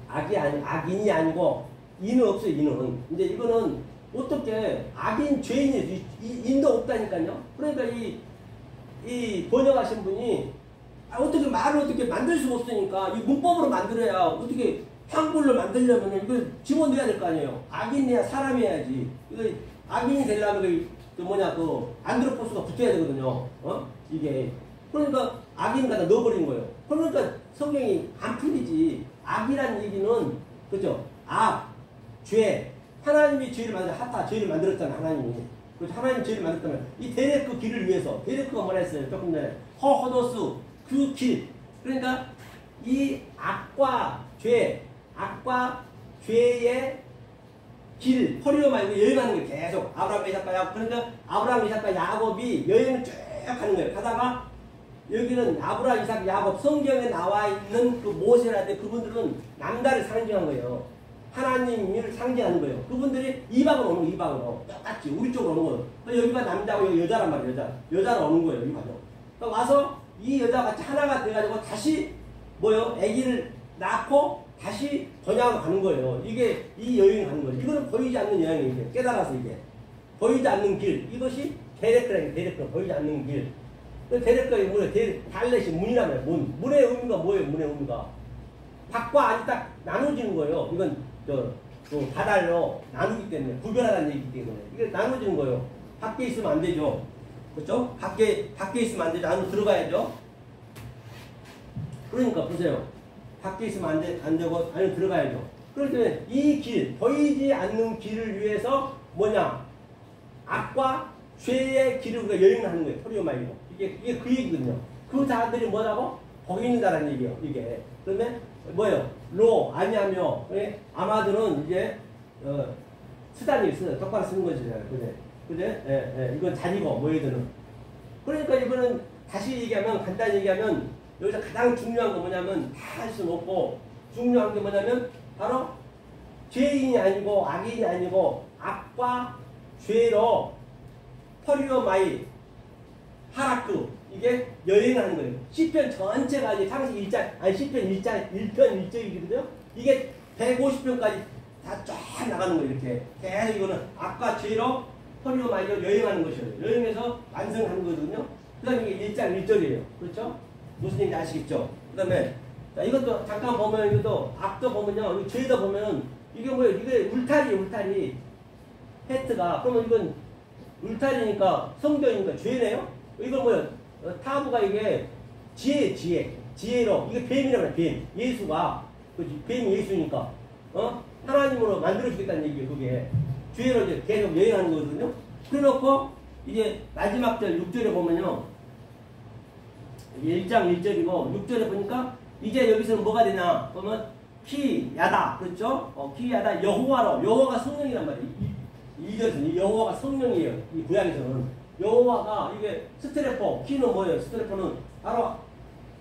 악인이 아니고 인은 없어요. 인은 이제 이거는 어떻게 악인 죄인이 인도 없다니까요. 그러니까 이 번역하신 분이 어떻게 말을 어떻게 만들 수가 없으니까 이 문법으로 만들어야 어떻게 한글로 만들려면 이걸 집어넣어야 될 거 아니에요. 악인이야 사람이야지. 이거 악인이 되려면 그 안드로포스가 붙어야 되거든요. 이게 그러니까 악인 갖다 넣어버린 거예요. 그러니까 성경이 안 풀리지. 악이란 얘기는 그죠? 악, 죄. 하나님이 죄를 죄를 만들었잖아요. 하나님이. 그래서 하나님 죄를 만들었다면 이 데레크 길을 위해서 데레크가 뭐라 했어요? 조금 전에 허호도스 그 길. 그러니까 이 악과 죄의 길, 허리로 말고 여행하는 게 계속 아브라함, 이삭과 야곱. 그러니까 아브라함, 이삭과 야곱이 여행을 쭉 하는 거예요. 가다가 여기는 아브라함, 이삭, 야곱 성경에 나와 있는 그 모세라든지 그분들은 남다를 상징한 거예요. 하나님을 상징하는 거예요. 그분들이 이방으로 오는 거, 이방으로 똑같이 우리 쪽으로 오는 거예요. 여기가 남자고 여자란 말이에요. 여자로 오는 거예요. 이방으로. 그러니까 와서 이 여자가 같이 하나가 돼가지고 다시 아기를 낳고 다시 번향으로 가는 거예요. 이게 이 여행을 가는 거예요. 이거는 보이지 않는 여행이에요. 깨달아서 이게 보이지 않는 길. 이것이 데레크 보이지 않는 길. 데레크가 뭐예요? 달렛이 문이란 말이에요. 문의 의미가 뭐예요? 문의 의미가 밖과 안이 딱 나눠지는 거예요. 이건 다달로 나누기 때문에 구별하라는 얘기기 때문에 이게 나눠지는 거예요. 밖에 있으면 안 되죠. 그렇죠? 밖에 있으면 안 되죠. 안으로 들어가야죠. 그러니까 보세요. 밖에 있으면 안 되고 안으로 들어가야죠. 그렇기 때문에 이 길, 보이지 않는 길을 위해서 뭐냐? 악과 죄의 길을 우리가 여행을 하는 거예요. 토리오마이로. 이게 그 얘기거든요. 그 자들이 뭐라고? 거기 있는다라는 얘기예요. 이게. 그러면 뭐예요? 로, 아니하며, 아마도는 이제, 수단이 있어요. 똑바로 쓰는 거지. 그제? 이건 자리고, 뭐예드는. 그러니까 이거는 다시 얘기하면, 간단히 얘기하면, 여기서 가장 중요한 건 뭐냐면, 다 할 수는 없고, 중요한 게 뭐냐면, 바로 죄인이 아니고, 악인이 아니고, 악과 죄로, 퍼리오마이, 하락두, 이게 여행하는 거예요. 시편 전체가 이제 창세기 1장, 시편 1편 1절이거든요. 이게 150편까지 다 쫙 나가는 거예요. 이렇게. 계속 이거는 악과 죄로 퍼리오마이로 여행하는 것이에요. 여행해서 완성하는 거거든요. 그 다음에 이게 1장 1절이에요. 그렇죠? 무슨 얘기인지 아시겠죠? 그 다음에, 이것도 잠깐 보면, 이것도 악도 보면요. 죄도 보면, 이게 뭐예요? 이게 울타리. 헤트가. 그러면 이건 울타리니까 성전이니까 죄네요? 이건 뭐예요? 타부가 이게 지혜로 이게 뱀이라고 그래. 뱀 예수가 뱀이 예수니까 하나님으로 만들어 주겠다는 얘기예요. 그게 죄로 이제 계속 여행하는 거거든요. 그래놓고 이제 마지막 절 6절에 보면요, 1장 1절이고 6절에 보니까 이제 여기서는 뭐가 되냐 보면 키야다, 그렇죠? 키야다 여호와가 성령이란 말이에요. 이 절에서는 여호와가 성령이에요. 이 구약에서는 여호와가 이게 키는 뭐예요? 스트레포는 바로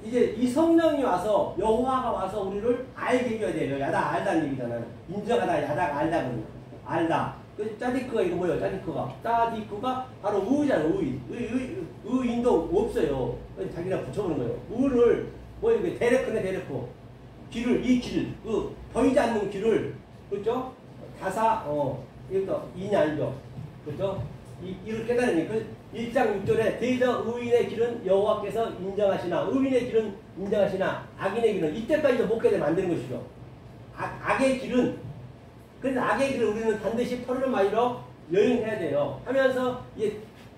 이제 이 성령이 와서 여호와가 와서 우리를 알게 해줘야 돼요. 야다 알다는 얘기잖아요. 인정하다 야다가 알다거든요. 알다. 그 짜디크가 이거 뭐예요? 짜디크가 바로 의잖아요. 의인도 없어요. 자기가 붙여보는 거예요. 의를 뭐예요? 데레크 길을 보이지 않는 길을, 그렇죠? 이것도 인이 아니죠. 그렇죠? 이를 깨달으니 1장 6절에 대저 의인의 길은 여호와께서 인정하시나, 의인의 길은 인정하시나 악인의 길은 이때까지도 못 깨게 만드는 것이죠. 악의 길은, 그래서 악의 길을 우리는 반드시 포로를 마이로 여행해야 돼요. 하면서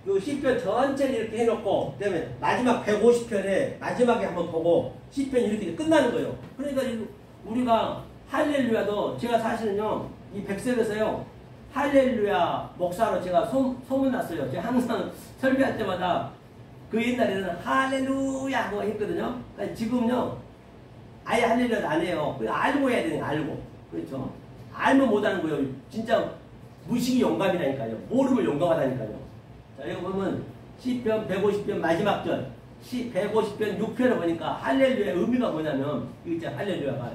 그 시편 전체를 이렇게 해놓고, 그다음에 마지막 150편에 마지막에 한번 보고 시편이 이렇게 끝나는 거예요. 그러니까 우리가 할렐루야도 제가 사실은요, 이 백석에서요, 할렐루야 목사로 제가 소문났어요. 제가 항상 설교할 때마다 그 옛날에는 할렐루야 하고 했거든요. 그러니까 지금요, 아예 할렐루야도 안 해요. 알고 해야 되는 거, 알고. 그렇죠. 알면 못하는 거예요. 진짜 무식이 영감이라니까요. 모르면 용감하다니까요. 자, 여기 보면 시편 150편 마지막 절, 150편 6편을 보니까 할렐루야의 의미가 뭐냐면, 이거 있잖아, 할렐루야가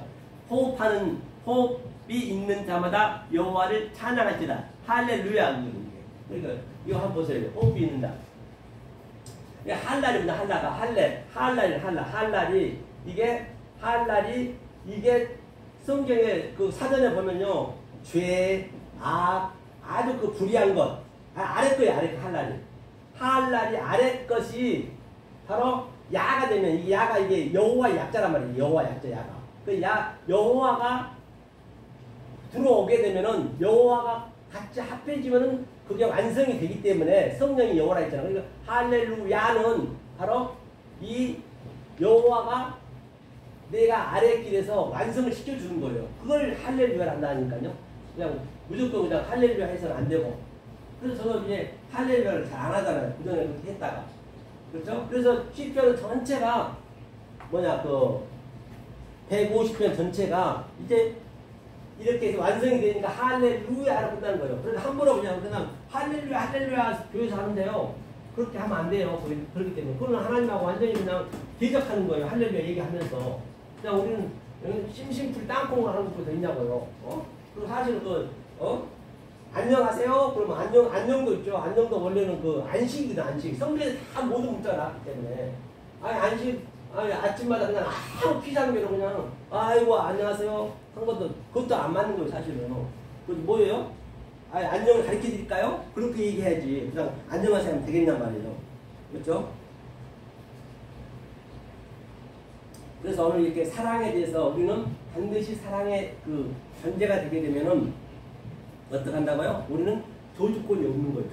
호흡이 있는 자마다 여호와를 찬양할지다. 할렐루야. 그러니까 이거 한번 보세요. 호흡이 있는다. 할랄입니다. 할랄이 이게 성경에 그 사전에 보면요, 죄, 악, 아주 그 불의한 것, 아래 거예요. 아래 거 할랄이 아래 것이 바로 야가 되면, 이 야가 이게 여호와 약자란 말이에요. 여호와 약자 야가. 그 여호와가 들어오게 되면은, 여호와가 같이 합해지면은 그게 완성이 되기 때문에 성령이 여호와라 했잖아요. 그러니까 할렐루야는 바로 이 여호와가 내가 아래 길에서 완성을 시켜주는 거예요. 그걸 할렐루야를 한다니까요. 그냥 무조건 그냥 할렐루야 해서는 안 되고. 그래서 저는 이제 할렐루야를 잘 안 하잖아요. 그전에 그렇게 했다가. 그렇죠? 그래서 시편 전체가 그 150편 전체가 이제 이렇게 해서 완성이 되니까 할렐루야라고 한다는 거예요. 그래서 함부로 그냥 할렐루야 교회에서 하는데요. 그렇게 하면 안 돼요. 그렇기 때문에. 그건 하나님하고 완전히 그냥 대적하는 거예요. 할렐루야 얘기하면서. 그냥 우리는 심심풀이 땅콩을 하는 것도 있냐고요. 그리고 사실은 안녕하세요. 그러면 안녕도 있죠. 안녕도 원래는 그 안식이거든, 안식. 성경에 다 모든 문자가 나왔기 때문에. 아침마다 그냥 아무 피자는 그냥, 아이고, 안녕하세요. 한 것도, 그것도 안 맞는 거예요, 사실은. 그 뭐예요? 안녕을 가르쳐 드릴까요? 그렇게 얘기해야지. 그냥 안녕하세요 하면 되겠냔 말이에요. 그렇죠? 그래서 오늘 이렇게 사랑에 대해서 우리는 반드시 사랑의 그 전제가 되게 되면은 어떻게 한다고요? 우리는 저주권이 없는 거예요.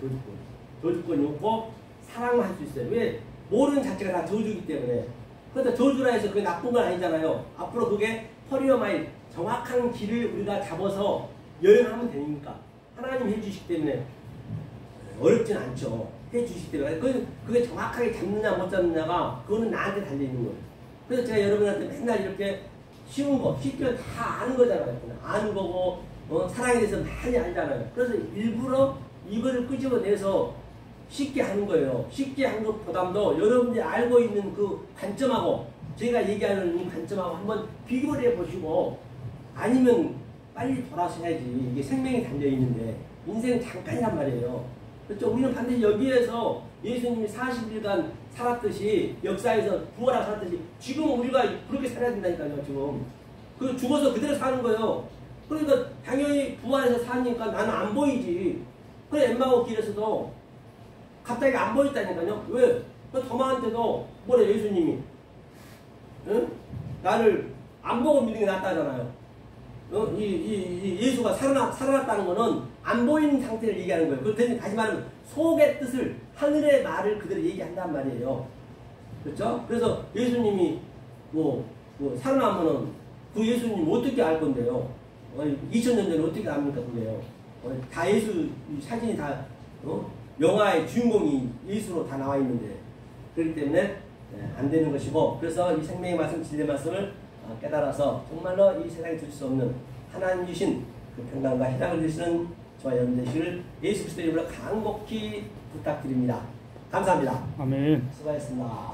저주권이 없고 사랑만 할 수 있어요. 왜? 모르는 자체가 다 저주이기 때문에. 그러니까 저주라 해서 그게 나쁜 건 아니잖아요. 앞으로 그게 퍼리어마이 정확한 길을 우리가 잡아서 여행하면 되니까. 하나님이 해주시기 때문에 어렵진 않죠. 해주시기 때문에. 그게 정확하게 잡느냐 못 잡느냐가 그거는 나한테 달려있는 거예요. 그래서 제가 여러분한테 맨날 이렇게 쉬운 거, 쉽게 다 아는 거잖아요. 아는 거고, 사랑에 대해서 많이 알잖아요. 그래서 일부러 이거를 끄집어내서 쉽게 하는 거예요. 쉽게 한 것보다도 여러분들이 알고 있는 그 관점하고 제가 얘기하는 이 관점하고 한번 비교를 해보시고, 아니면 빨리 돌아서야지. 이게 생명이 달려있는데 인생은 잠깐이란 말이에요. 그렇죠? 우리는 반드시 여기에서 예수님이 40일간 살았듯이, 역사에서 부활하고 살았듯이 지금 우리가 그렇게 살아야 된다니까요. 지금 그 죽어서 그대로 사는 거예요. 그러니까 당연히 부활해서 사니까 나는 안 보이지. 그래, 엠마오 길에서도 갑자기 안 보였다니까요. 왜? 도마한테도 뭐래, 예수님이 나를 안 보고 믿는 게 낫다잖아요. 예수가 살아났다는 거는 안 보이는 상태를 얘기하는 거예요. 그렇더니 다시 말하면 속의 뜻을, 하늘의 말을 그대로 얘기한단 말이에요. 그렇죠? 그래서 예수님이 살아나면은 그 예수님 어떻게 알 건데요? 2000년 전에 어떻게 압니까, 그게요? 다 예수 사진이 다 영화의 주인공이 예수로 다 나와 있는데, 그렇기 때문에 안 되는 것이고, 그래서 이 생명의 말씀, 진리의 말씀을 깨달아서 정말로 이 세상에 줄 수 없는 하나님 주신 그 평강과 희락을 주시는 저와 여러분 되시기를 예수 그리스도 이름으로 간곡히 부탁드립니다. 감사합니다. 아멘. 수고하셨습니다.